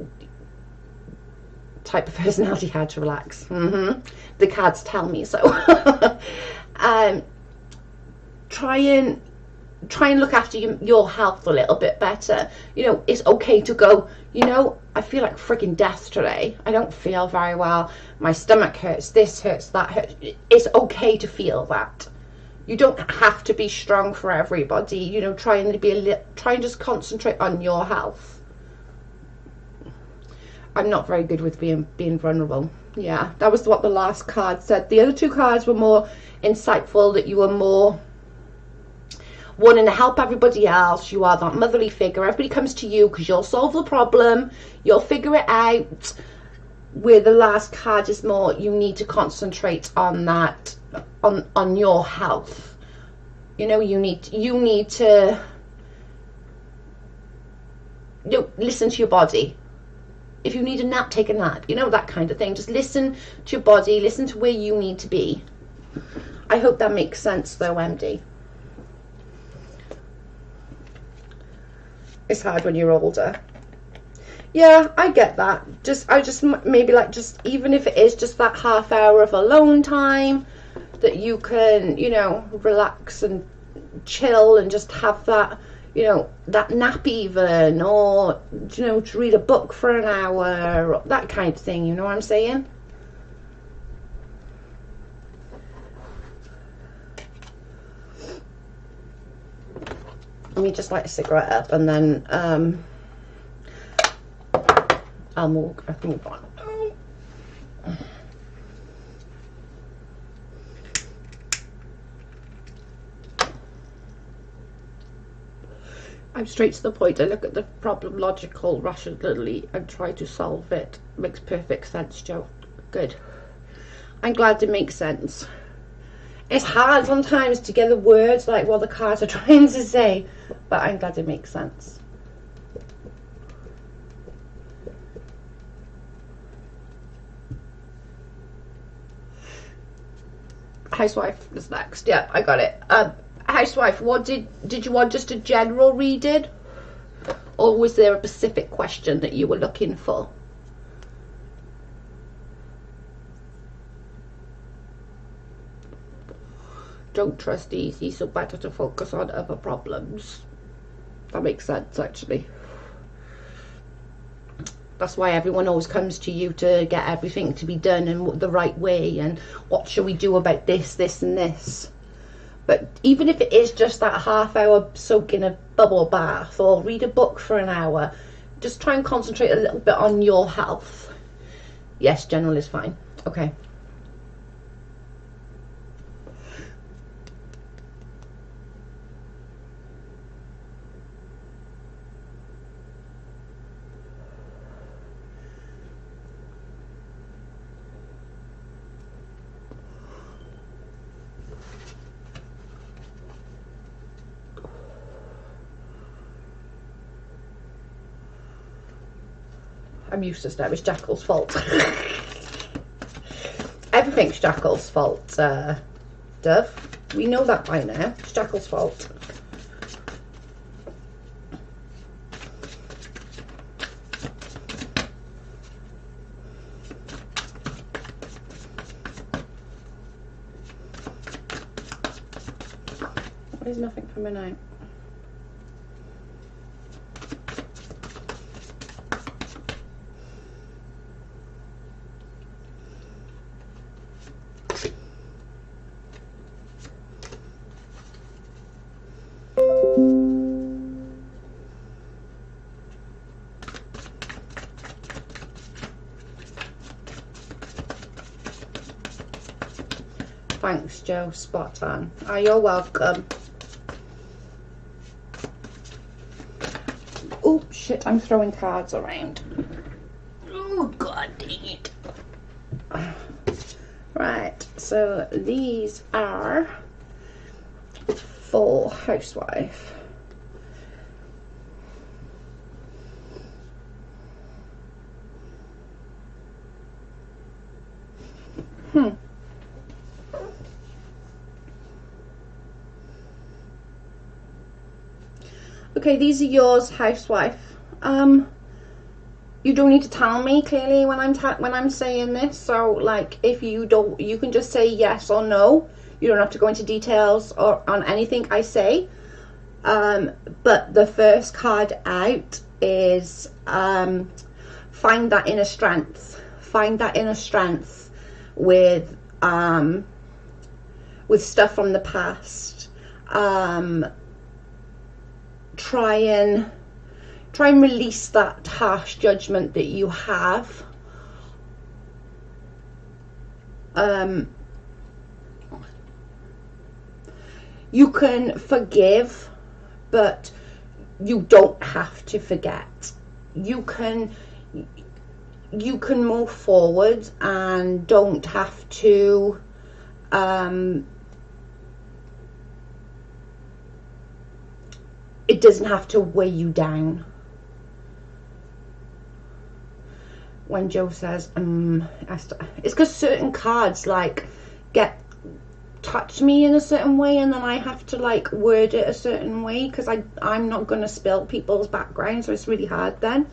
of personality, hard to relax. The cards tell me so. Try and look after your health a little bit better. You know, it's okay to go, you know, I feel like freaking death today. I don't feel very well. My stomach hurts, this hurts, that hurts. It's okay to feel that. You don't have to be strong for everybody. You know, try and just concentrate on your health. I'm not very good with being vulnerable. Yeah, that was what the last card said. The other two cards were more insightful, that you were more wanting to help everybody else. You are that motherly figure. Everybody comes to you because you'll solve the problem, you'll figure it out. Where the last card is more, you need to concentrate on that, on your health. You know, you need to listen to your body. If you need a nap, take a nap, you know, that kind of thing. Just listen to your body, listen to where you need to be. I hope that makes sense though, MD. It's hard when you're older. Yeah, I get that. I just maybe like, just even if it is just that half hour of alone time that you can, you know, relax and chill and just have that, you know, that nap even, or, you know, to read a book for an hour, or that kind of thing, you know what I'm saying? Let me just light a cigarette up and then I'll move on. I'm straight to the point. I look at the problem logical, rationally, and try to solve it. Makes perfect sense, Joe. Good. I'm glad it makes sense. It's hard sometimes to get the words like what the cards are trying to say, but I'm glad it makes sense. Housewife is next. Yeah, I got it. Housewife, what did you want just a general reading, or was there a specific question that you were looking for? Don't trust easy, so better to focus on other problems. That makes sense, actually. That's why everyone always comes to you to get everything to be done in the right way, and what should we do about this, this and this. But even if it is just that half hour soak in a bubble bath or read a book for an hour, just try and concentrate a little bit on your health. Yes, general is fine. Okay. I'm useless now. It's Jackal's fault. Everything's Jackal's fault, Dove. We know that by now. It's Jackal's fault. There's nothing coming out. Thanks, Joe. Spot on. Oh, you're welcome. Oh, shit. I'm throwing cards around. Oh, God dang it. Right. So these are for Housewife. Okay, these are yours, Housewife. You don't need to tell me clearly when I'm saying this. So, like, if you don't, you can just say yes or no. You don't have to go into details or on anything I say. But the first card out is find that inner strength. Find that inner strength with stuff from the past. Try and release that harsh judgment that you have. You can forgive, but you don't have to forget. You can move forward and don't have to it doesn't have to weigh you down. When Joe says, it's because certain cards like get touch me in a certain way, and then I have to like word it a certain way because I'm not going to spill people's background, so it's really hard then.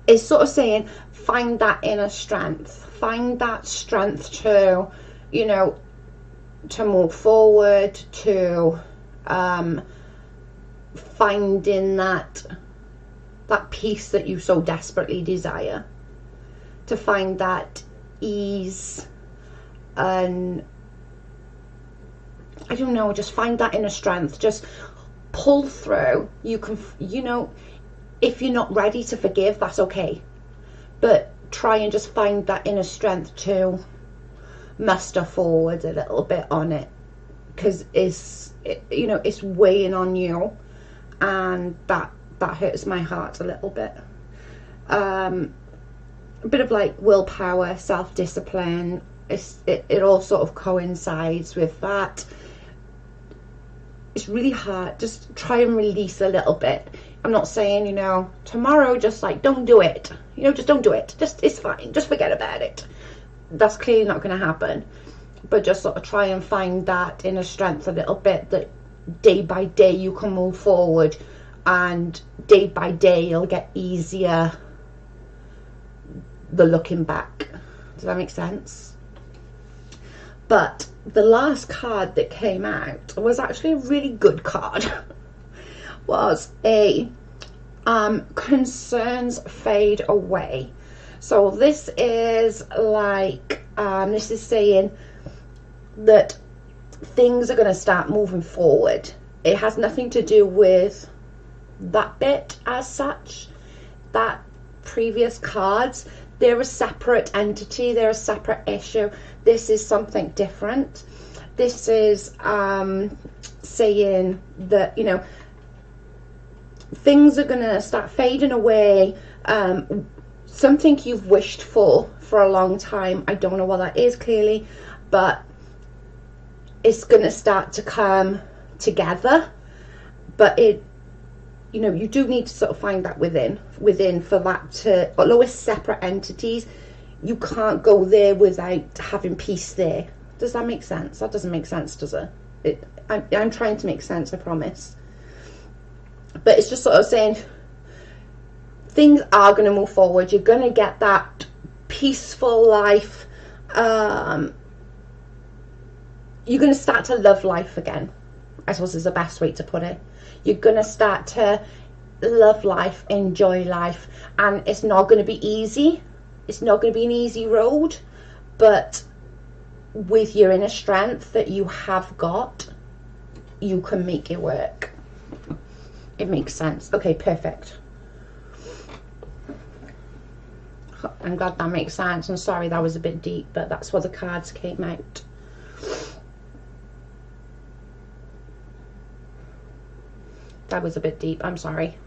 It's sort of saying find that inner strength, find that strength to, you know, to move forward, to finding that peace that you so desperately desire, to find that ease, and I don't know, just find that inner strength, just pull through. You can, you know, if you're not ready to forgive, that's okay, but try and just find that inner strength to muster forward a little bit on it, because you know, it's weighing on you, and that hurts my heart a little bit. A bit of like willpower, self-discipline, it all sort of coincides with that. It's really hard. Just try and release a little bit. I'm not saying, you know, tomorrow just like don't do it, you know, just don't do it, just, it's fine, just forget about it. That's clearly not going to happen, but just sort of try and find that inner strength a little bit, that day by day you can move forward, and day by day it'll get easier, the looking back. Does that make sense? But the last card that came out was actually a really good card. Was a concerns fade away. So this is like this is saying that things are going to start moving forward. It has nothing to do with that bit as such. That previous cards, they're a separate entity, they're a separate issue. This is something different. This is saying that, you know, things are going to start fading away. Something you've wished for a long time, I don't know what that is clearly, but it's going to start to come together. But it, you know, you do need to sort of find that within for that to, although it's separate entities, you can't go there without having peace there. Does that make sense? That doesn't make sense, does it? I'm trying to make sense, I promise. But it's just sort of saying things are going to move forward. You're going to get that peaceful life. You're going to start to love life again, I suppose is the best way to put it. You're going to start to love life, enjoy life, and it's not going to be easy. It's not going to be an easy road, but with your inner strength that you have got, you can make it work. It makes sense. Okay, perfect. I'm glad that makes sense. I'm sorry that was a bit deep, but that's what the cards came out. That was a bit deep. I'm sorry.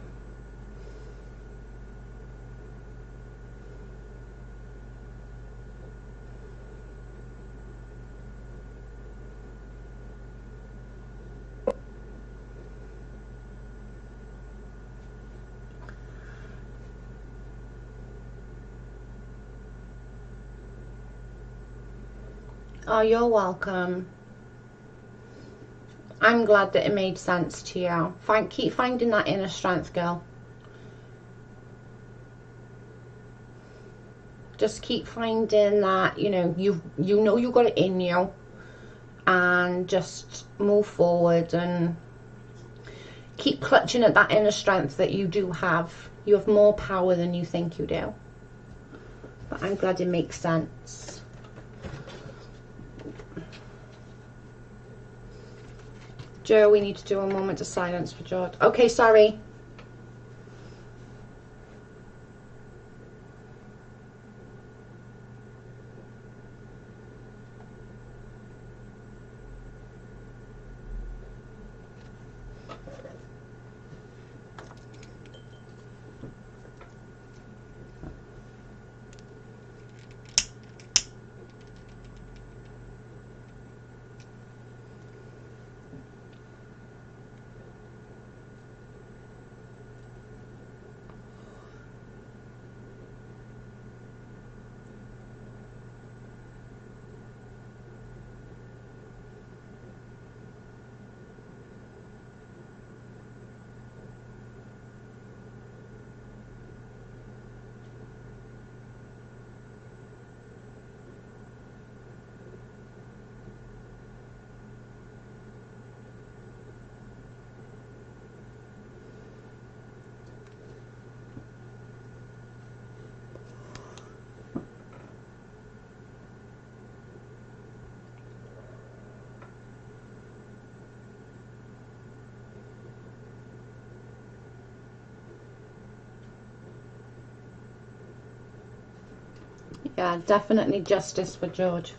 Oh, you're welcome. I'm glad that it made sense to you. Keep finding that inner strength, girl. Just keep finding that, you know, you know you got it in you, and just move forward and keep clutching at that inner strength that you do have. You have more power than you think you do. But I'm glad it makes sense. Joe, we need to do a moment of silence for George. Okay, sorry. Yeah, definitely justice for George.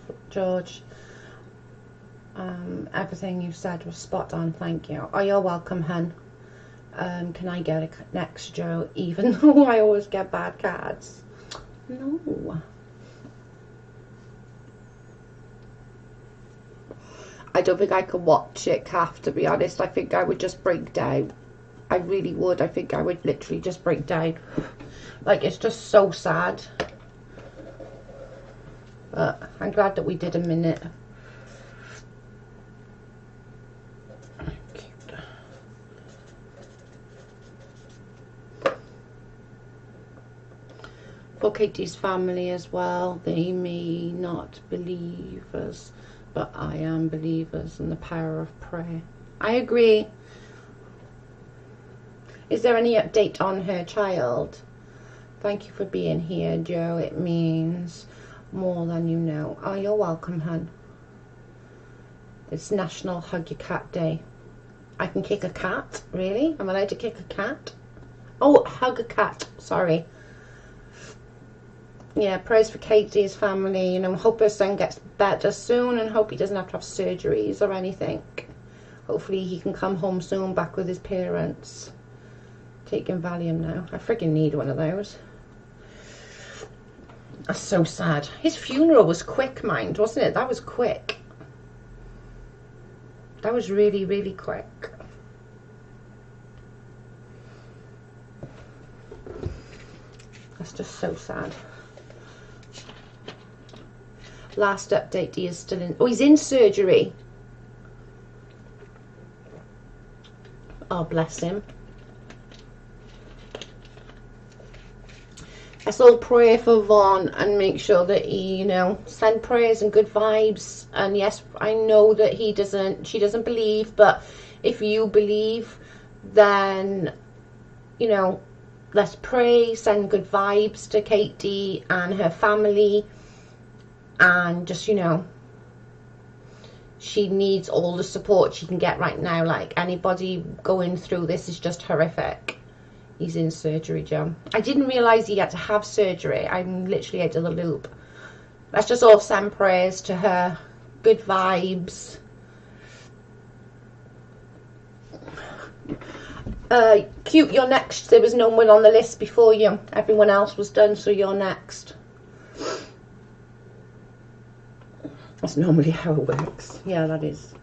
Everything you said was spot on. Thank you. Oh, you're welcome, hun. Can I get a next, Joe? Even though I always get bad cards. No. I don't think I could watch it, Kath, to be honest. I think I would just break down. I really would. I think I would literally just break down. Like, it's just so sad. But I'm glad that we did a minute. Cute. For Katie's family as well. They may not believe us, but I am believers in the power of prayer. I agree. Is there any update on her child? Thank you for being here, Joe. It means more than you know. Oh, you're welcome, hun. It's National Hug Your Cat Day. I can kick a cat? Really? I'm allowed to kick a cat? Oh, hug a cat. Sorry. Yeah, prayers for Katie's family. You know, hope her son gets better soon and hope he doesn't have to have surgeries or anything. Hopefully he can come home soon back with his parents. Taking Valium now. I freaking need one of those. That's so sad. His funeral was quick, mind, wasn't it? That was quick. That was really, really quick. That's just so sad. Last update, he is still in... Oh, he's in surgery. Oh, bless him. Let's all pray for Vaughn and make sure that he, you know, send prayers and good vibes. And yes, I know that she doesn't believe, but if you believe, then, you know, let's pray, send good vibes to Katie and her family. And just, you know, she needs all the support she can get right now. Like, anybody going through this is just horrific. He's in surgery, Joe. I didn't realise he had to have surgery. I'm literally out of the loop. Let's just all send prayers to her. Good vibes. Cute, you're next. There was no one on the list before you. Everyone else was done, so you're next. That's normally how it works. Yeah, that is.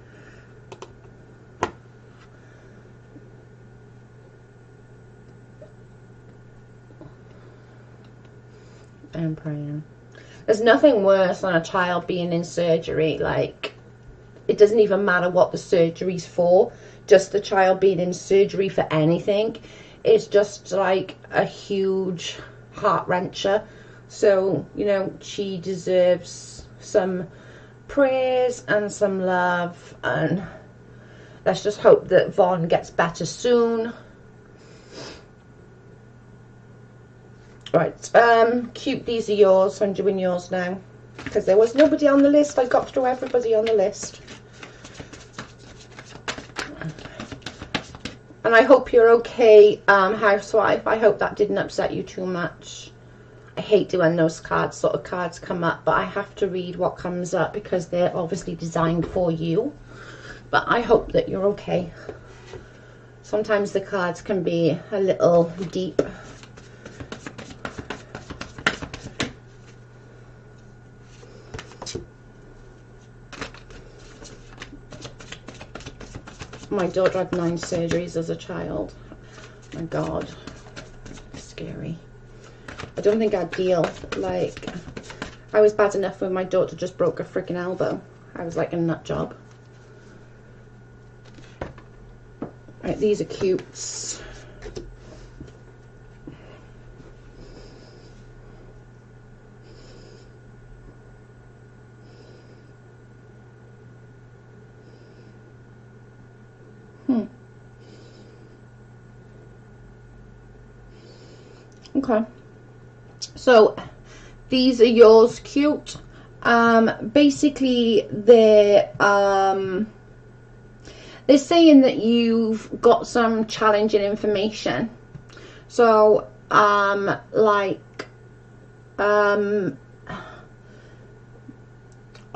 I'm praying. There's nothing worse than a child being in surgery. Like, it doesn't even matter what the surgery's for. Just the child being in surgery for anything is just like a huge heart wrencher. So, you know, she deserves some prayers and some love, and let's just hope that Vaughn gets better soon. Right, cute, these are yours. I'm doing yours now because there was nobody on the list. I got through everybody on the list. And I hope you're okay, housewife. I hope that didn't upset you too much. I hate when those cards come up, but I have to read what comes up because they're obviously designed for you. But I hope that you're okay. Sometimes the cards can be a little deep. My daughter had 9 surgeries as a child. My God, scary. I don't think I'd deal. Like, I was bad enough when my daughter just broke her freaking elbow. I was like a nut job. Right, these are cutes. Okay, so these are yours, cute. Basically they're saying that you've got some challenging information. So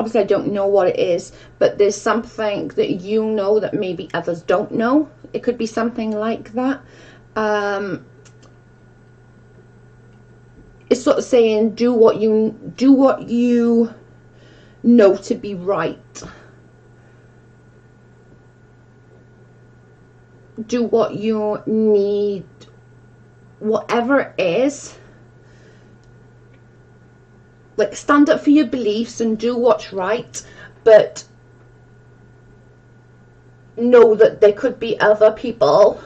obviously I don't know what it is, but there's something that you know that maybe others don't know. It could be something like that. It's sort of saying do what you know to be right. Do what you need, whatever it is. Like, stand up for your beliefs and do what's right, but know that there could be other people,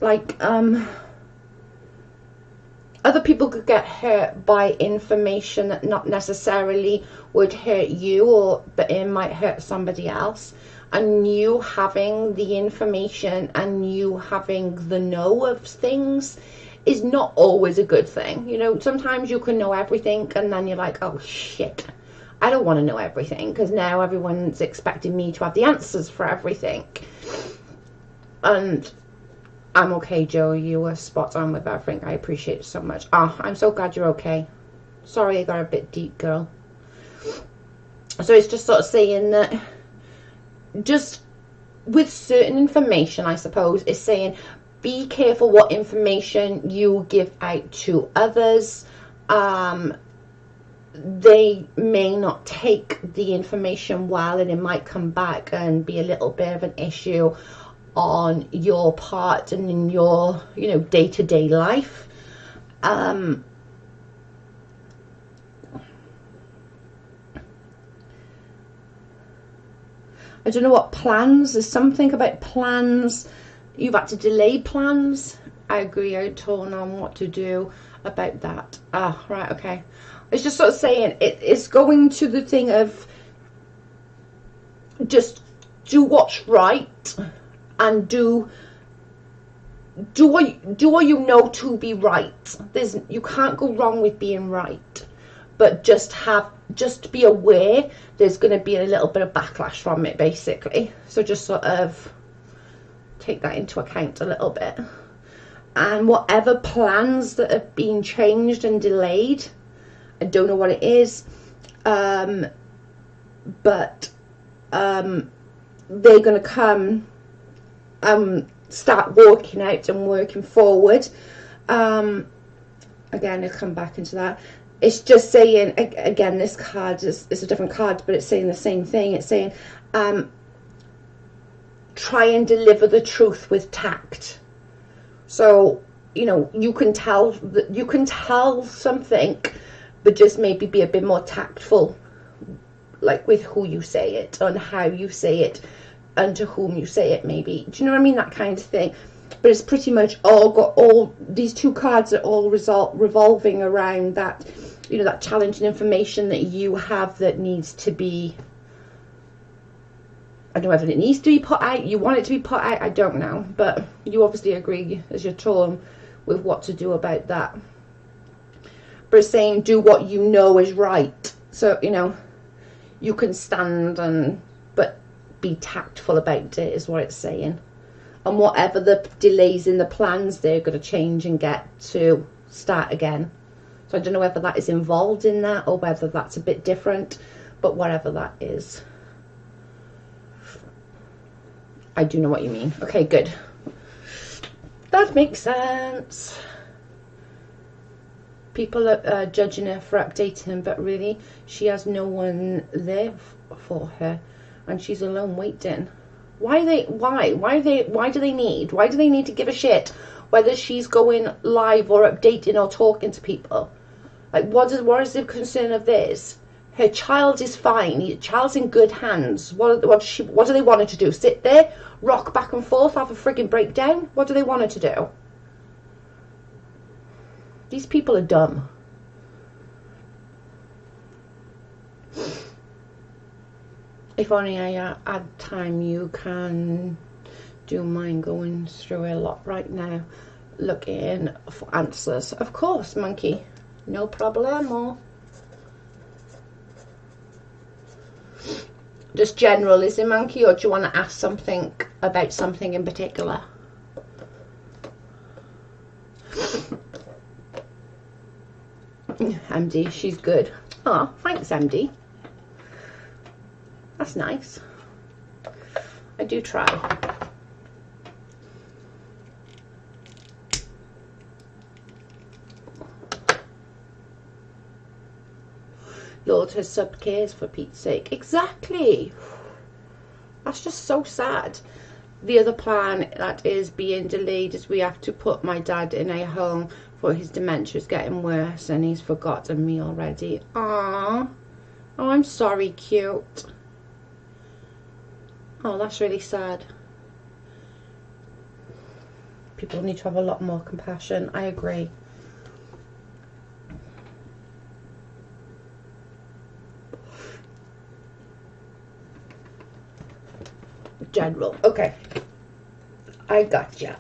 like, other people could get hurt by information that not necessarily would hurt you, but it might hurt somebody else. And you having the information and you having the know of things is not always a good thing. You know, sometimes you can know everything and then you're like, oh shit, I don't want to know everything, because now everyone's expecting me to have the answers for everything. And I'm okay, Joe. You were spot on with everything. I appreciate it so much. Oh, I'm so glad you're okay. Sorry I got a bit deep, girl. So it's just sort of saying that just with certain information, I suppose, is saying be careful what information you give out to others. They may not take the information well, and it might come back and be a little bit of an issue on your part and in your, you know, day-to-day life. I don't know what plans. There's something about plans. You've had to delay plans. I agree. I'm torn on what to do about that. Ah, right, okay. It's just sort of saying it's going to the thing of just do what's right and do what you know to be right. You can't go wrong with being right, but just be aware there's going to be a little bit of backlash from it, basically. So just sort of take that into account a little bit. And whatever plans that have been changed and delayed, I don't know what it is, but they're going to come start working out and working forward. Again, I'll come back into that. It's just saying, again, this card is a different card, but it's saying the same thing. It's saying try and deliver the truth with tact. So, you know, you can tell something, but just maybe be a bit more tactful, like with who you say it and how you say it and to whom you say it, maybe. Do you know what I mean? That kind of thing. But it's pretty much all these two cards are all revolving around that, you know, that challenging information that you have that needs to be, I don't know whether it needs to be put out, you want it to be put out, I don't know. But you obviously agree, as you're torn, with what to do about that. But it's saying do what you know is right. So, you know, you can stand but be tactful about it is what it's saying. And whatever the delays in the plans, they're going to change and get to start again. So I don't know whether that is involved in that or whether that's a bit different, but whatever that is, I do know what you mean. Okay, good. That makes sense. People are judging her for updating, but really she has no one there for her and she's alone waiting. Why do they need to give a shit whether she's going live or updating or talking to people? Like, what is the concern of this? Her child is fine. Your child's in good hands. What do they want her to do? Sit there, rock back and forth, have a frigging breakdown? What do they want her to do? These people are dumb. If only I had time, you can do mine. Going through a lot right now, looking for answers. Of course, monkey. No problemo. Just general, is it, monkey, or do you want to ask something about something in particular? MD, she's good. Oh, thanks, MD. That's nice. I do try. Lord, her sub cares, for Pete's sake. Exactly. That's just so sad. The other plan that is being delayed is we have to put my dad in a home for his dementia is getting worse and he's forgotten me already. Aww. Oh, I'm sorry, cute. Oh, that's really sad. People need to have a lot more compassion. I agree. General. Okay. I gotcha.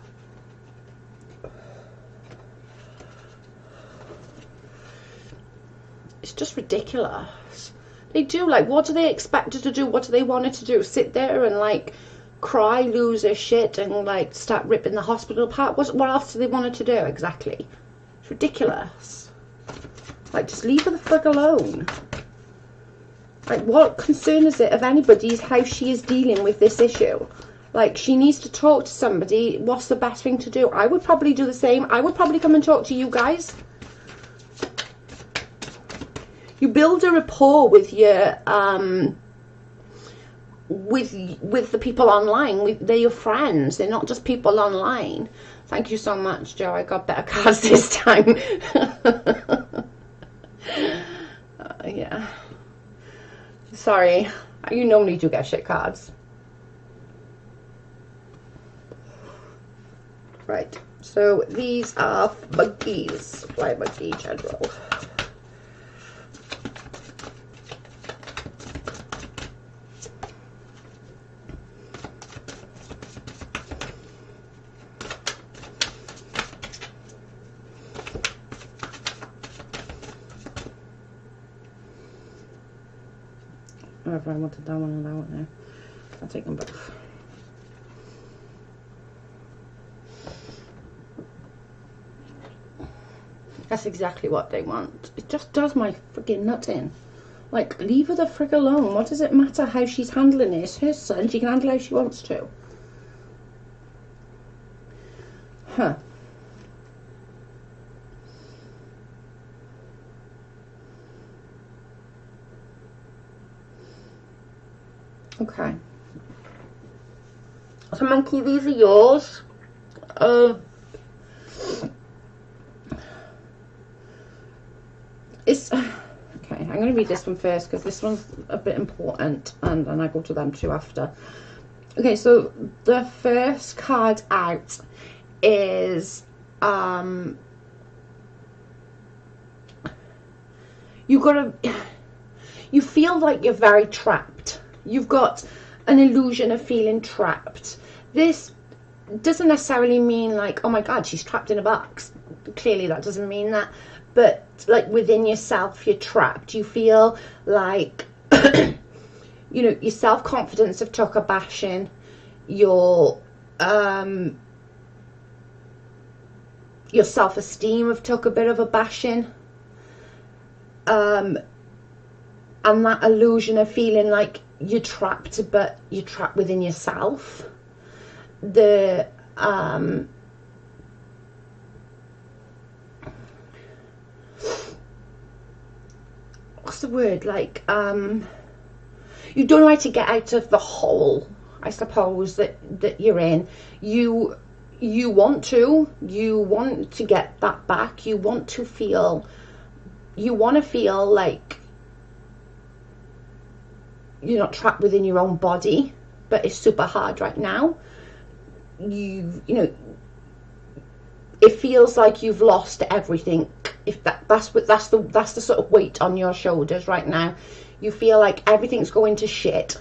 It's just ridiculous. They do, like, what do they expect her to do? What do they want her to do? Sit there and, like, cry, lose her shit, and, like, start ripping the hospital apart? What else do they want her to do, exactly? It's ridiculous. Like, just leave her the fuck alone. Like, what concern is it of anybody's how she is dealing with this issue? Like, she needs to talk to somebody. What's the best thing to do? I would probably do the same. I would probably come and talk to you guys. You build a rapport with your, with the people online. They're your friends. They're not just people online. Thank you so much, Joe. I got better cards this time. Yeah. Sorry, you normally do get shit cards. Right, so these are buggies, fly buggy general. If I wanted that one and that one now, I'll take them both. That's exactly what they want. It just does my freaking nut in. Like, leave her the frig alone. What does it matter how she's handling it? It's her son. She can handle how she wants to. Huh. Okay. So, Monkey, these are yours. Okay, I'm going to read this one first because this one's a bit important, and then I go to them two after. Okay, so the first card out is you feel like you're very trapped. You've got an illusion of feeling trapped. This doesn't necessarily mean like, oh my god, she's trapped in a box. Clearly that doesn't mean that. But like within yourself, you're trapped. You feel like, you know, your self-confidence have took a bashing. Your self-esteem have took a bit of a bashing. And that illusion of feeling like you're trapped, but you're trapped within yourself. The what's the word, like you don't know how to get out of the hole, I suppose, that you're in. You want to get that back. You want to feel like you're not trapped within your own body, but it's super hard right now. You know, it feels like you've lost everything. If that's the sort of weight on your shoulders right now. You feel like everything's going to shit.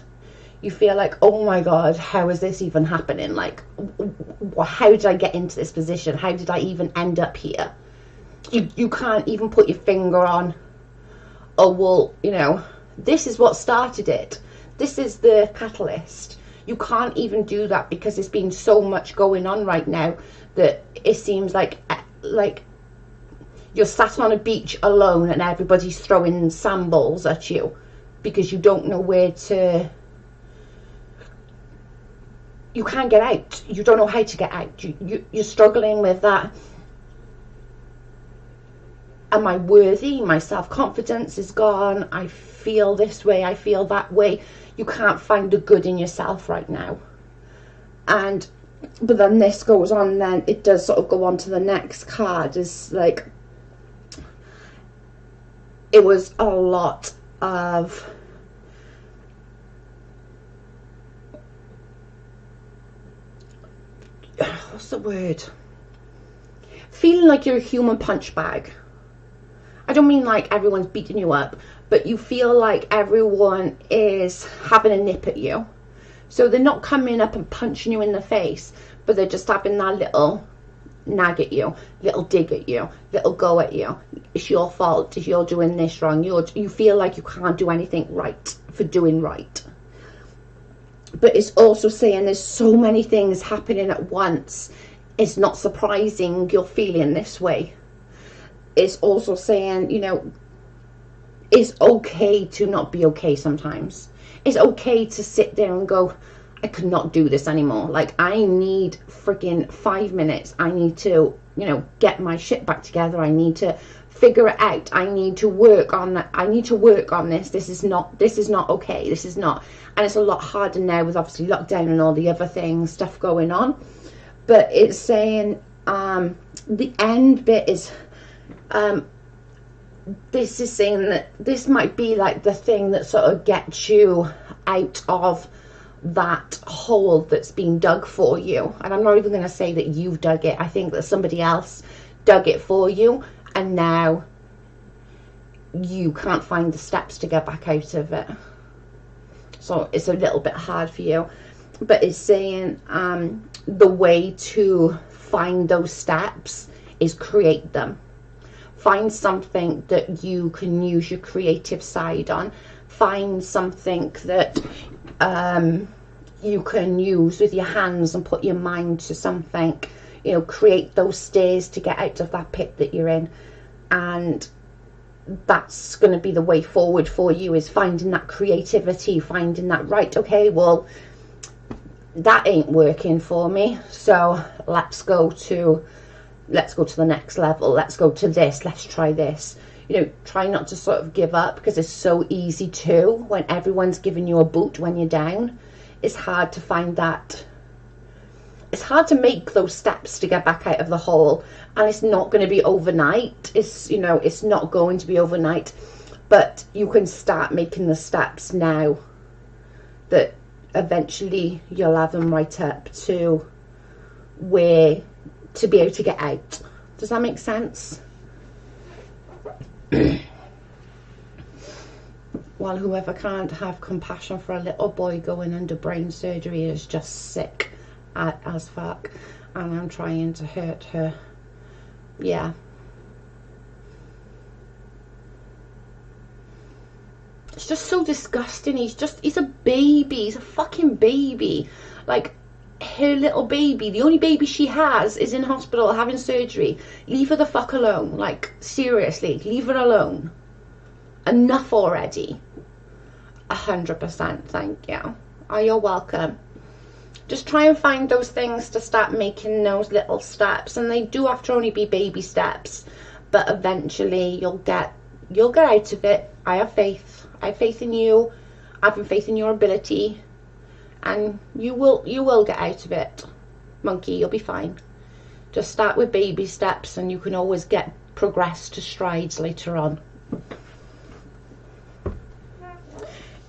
You feel like, oh my god, how is this even happening? Like, how did I get into this position? How did I even end up here? You can't even put your finger on, oh well, you know, this is what started it. This is the catalyst. You can't even do that because there's been so much going on right now that it seems like you're sat on a beach alone and everybody's throwing sandballs at you because you don't know where to, you can't get out, you don't know how to get out, you're struggling with that. Am I worthy? My self-confidence is gone. I feel this way, I feel that way. You can't find the good in yourself right now. And but then this goes on, then it does sort of go on to the next card. Is like, it was a lot of what's the word, feeling like you're a human punch bag. I don't mean like everyone's beating you up, but you feel like everyone is having a nip at you. So they're not coming up and punching you in the face, but they're just having that little nag at you, little dig at you, little go at you. It's your fault if you're doing this wrong. You feel like you can't do anything right for doing right. But it's also saying there's so many things happening at once. It's not surprising you're feeling this way. It's also saying, you know, it's okay to not be okay sometimes. It's okay to sit there and go, I could not do this anymore. Like, I need freaking 5 minutes. I need to, you know, get my shit back together. I need to figure it out. I need to work on that. I need to work on this. This is not okay. This is not. And it's a lot harder now with obviously lockdown and all the other things, stuff going on. But it's saying, the end bit is, this is saying that this might be like the thing that sort of gets you out of that hole that's been dug for you. And I'm not even going to say that you've dug it. I think that somebody else dug it for you, and now you can't find the steps to get back out of it. So it's a little bit hard for you. But it's saying the way to find those steps is create them. Find something that you can use your creative side on. Find something that you can use with your hands and put your mind to something. You know, create those stairs to get out of that pit that you're in. And that's going to be the way forward for you, is finding that creativity, finding that, right, okay, well, that ain't working for me. So let's go to the next level. Let's go to this. Let's try this. You know, try not to sort of give up, because it's so easy to, when everyone's giving you a boot when you're down. It's hard to find that. It's hard to make those steps to get back out of the hole, and it's not going to be overnight. It's, you know, it's not going to be overnight, but you can start making the steps now that eventually you'll have them right up to where to be able to get out. Does that make sense? Well, whoever can't have compassion for a little boy going under brain surgery is just sick as fuck, and I'm trying to hurt her. Yeah. It's just so disgusting. He's a baby. He's a fucking baby. Like, her little baby, the only baby she has, is in hospital having surgery. Leave her the fuck alone. Like, seriously, leave her alone. Enough already. 100%, thank you. Oh, you're welcome. Just try and find those things to start making those little steps, and they do have to only be baby steps, but eventually you'll get out of it. I have faith. I have faith in you. I have faith in your ability, and you will get out of it, monkey. You'll be fine. Just start with baby steps, and you can always get progress to strides later on.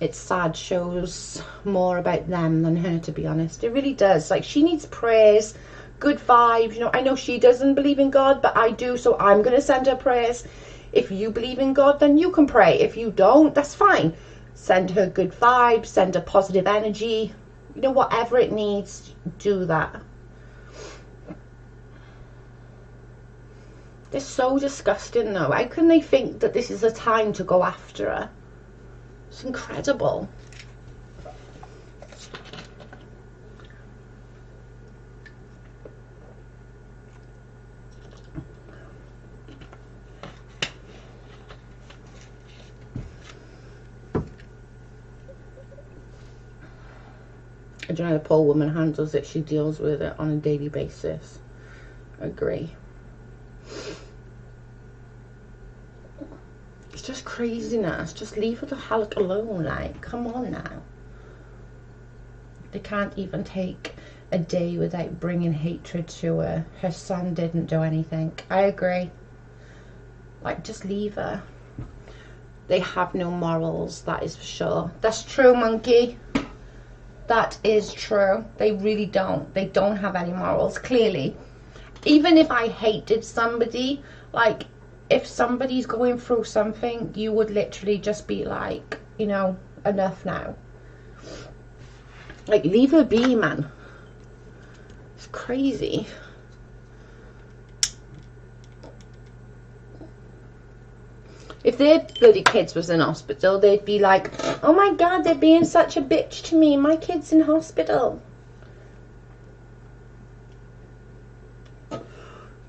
It's sad, shows more about them than her, to be honest. It really does. Like, she needs prayers, good vibes. You know, I know she doesn't believe in God, but I do, so I'm going to send her prayers. If you believe in God, then you can pray. If you don't, that's fine. Send her good vibes, send her positive energy. You know, whatever it needs, do that. They're so disgusting, though. How can they think that this is a time to go after her? It's incredible. I don't know how the poor woman handles it. She deals with it on a daily basis. Agree. It's just craziness. Just leave her the hell alone. Like, come on now. They can't even take a day without bringing hatred to her. Her son didn't do anything. I agree. Like, just leave her. They have no morals, that is for sure. That's true, Monkey. That is true. They really don't. They don't have any morals, clearly. Even if I hated somebody, like, if somebody's going through something, you would literally just be like, you know, enough now. Like, leave her be, man. It's crazy. If their bloody kids was in hospital, they'd be like, oh my God, they're being such a bitch to me. My kid's in hospital. It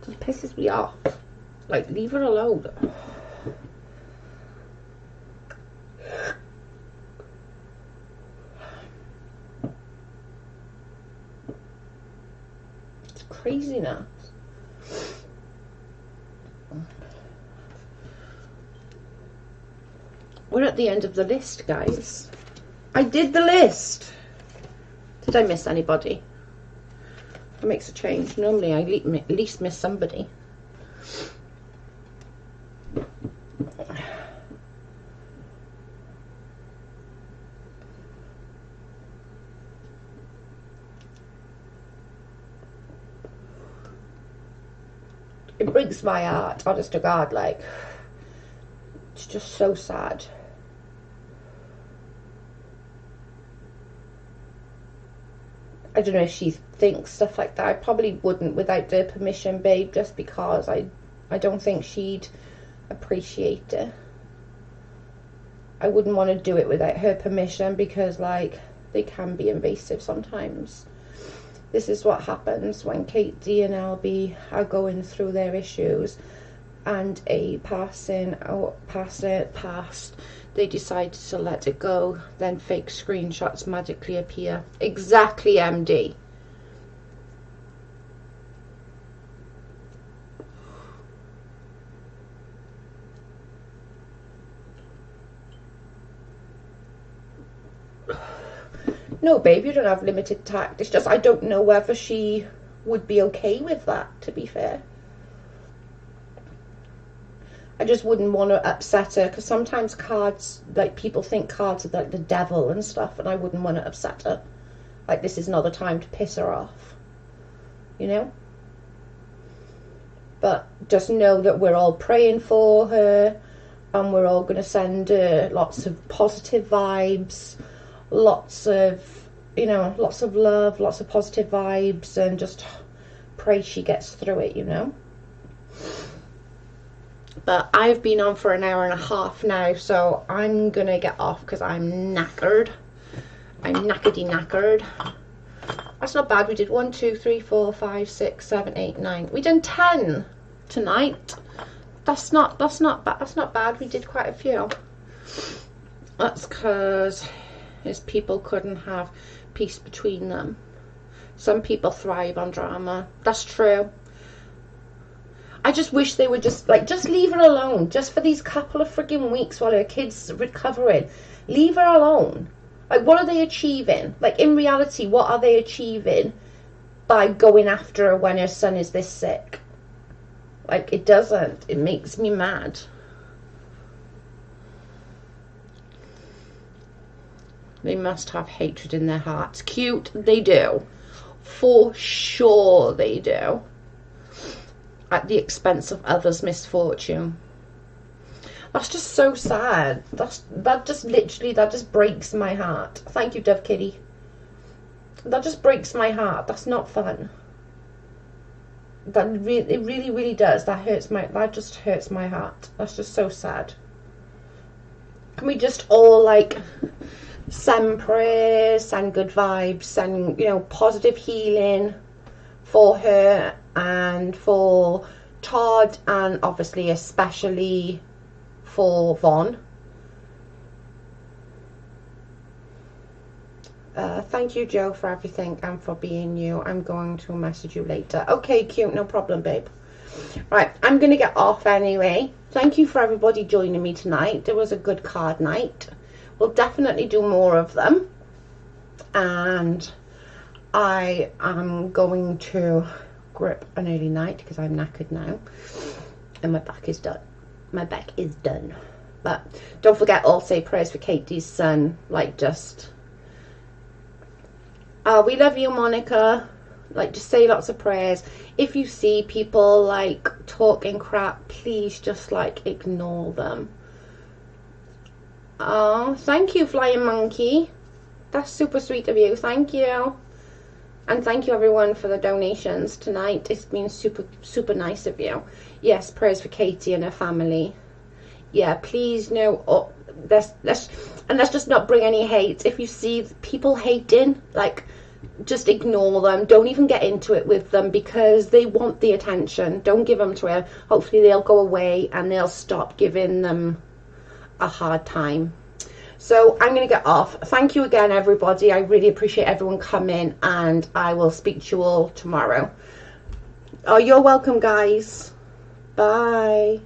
just pisses me off. Like, leave her alone. It's craziness. We're at the end of the list, guys. I did the list. Did I miss anybody? That makes a change. Normally I at least miss somebody. It breaks my heart, honest to God, like, it's just so sad. I don't know if she thinks stuff like that. I probably wouldn't without their permission, babe, just because I don't think she'd appreciate it. I wouldn't want to do it without her permission because, like, they can be invasive sometimes. This is what happens when Katie and Albie are going through their issues and a person passed, they decide to let it go, then fake screenshots magically appear. Exactly, MD. No, babe, you don't have limited tact. It's just I don't know whether she would be okay with that, to be fair. I just wouldn't want to upset her, because sometimes cards, like, people think cards are like the devil and stuff, and I wouldn't want to upset her. Like, this is not the time to piss her off, you know? But just know that we're all praying for her, and we're all going to send her lots of positive vibes, lots of, you know, lots of love, lots of positive vibes, and just pray she gets through it, you know? But I've been on for an hour and a half now, so I'm going to get off because I'm knackered. I'm knackered. That's not bad. We did 1, 2, 3, 4, 5, 6, 7, 8, 9. We done 10 tonight. That's not bad. That's not bad. We did quite a few. That's because his people couldn't have peace between them. Some people thrive on drama. That's true. I just wish they would just leave her alone, just for these couple of frigging weeks while her kid's recovering. Leave her alone. Like, what are they achieving? Like, in reality, what are they achieving by going after her when her son is this sick? Like, it doesn't. It makes me mad. They must have hatred in their hearts. Cute, they do. For sure they do. At the expense of others' misfortune. That's just so sad. That just breaks my heart. Thank you, Dove Kitty. That just breaks my heart. That's not fun. It really does. That just hurts my heart. That's just so sad. Can we just all, like, send prayers, send good vibes, send, you know, positive healing for her and for Todd, and obviously especially for Vaughn. Thank you, Joe, for everything and for being you. I'm going to message you later. Okay, cute, no problem, babe. Right, I'm going to get off anyway. Thank you for everybody joining me tonight. It was a good card night. We'll definitely do more of them. And I am going to grip an early night because I'm knackered now. And my back is done. My back is done. But don't forget, all say prayers for Katie's son. Like, just... we love you, Monica. Like, just say lots of prayers. If you see people like talking crap, please just like ignore them. Oh, thank you, Flying Monkey. That's super sweet of you. Thank you. And thank you everyone for the donations tonight. It's been super nice of you. Yes, prayers for Katie and her family. Yeah, please no. Oh, let's just not bring any hate. If you see people hating, like, just ignore them. Don't even get into it with them because they want the attention. Don't give them to her. Hopefully they'll go away and they'll stop giving them a hard time. So I'm going to get off. Thank you again, everybody. I really appreciate everyone coming, and I will speak to you all tomorrow. Oh, you're welcome, guys. Bye.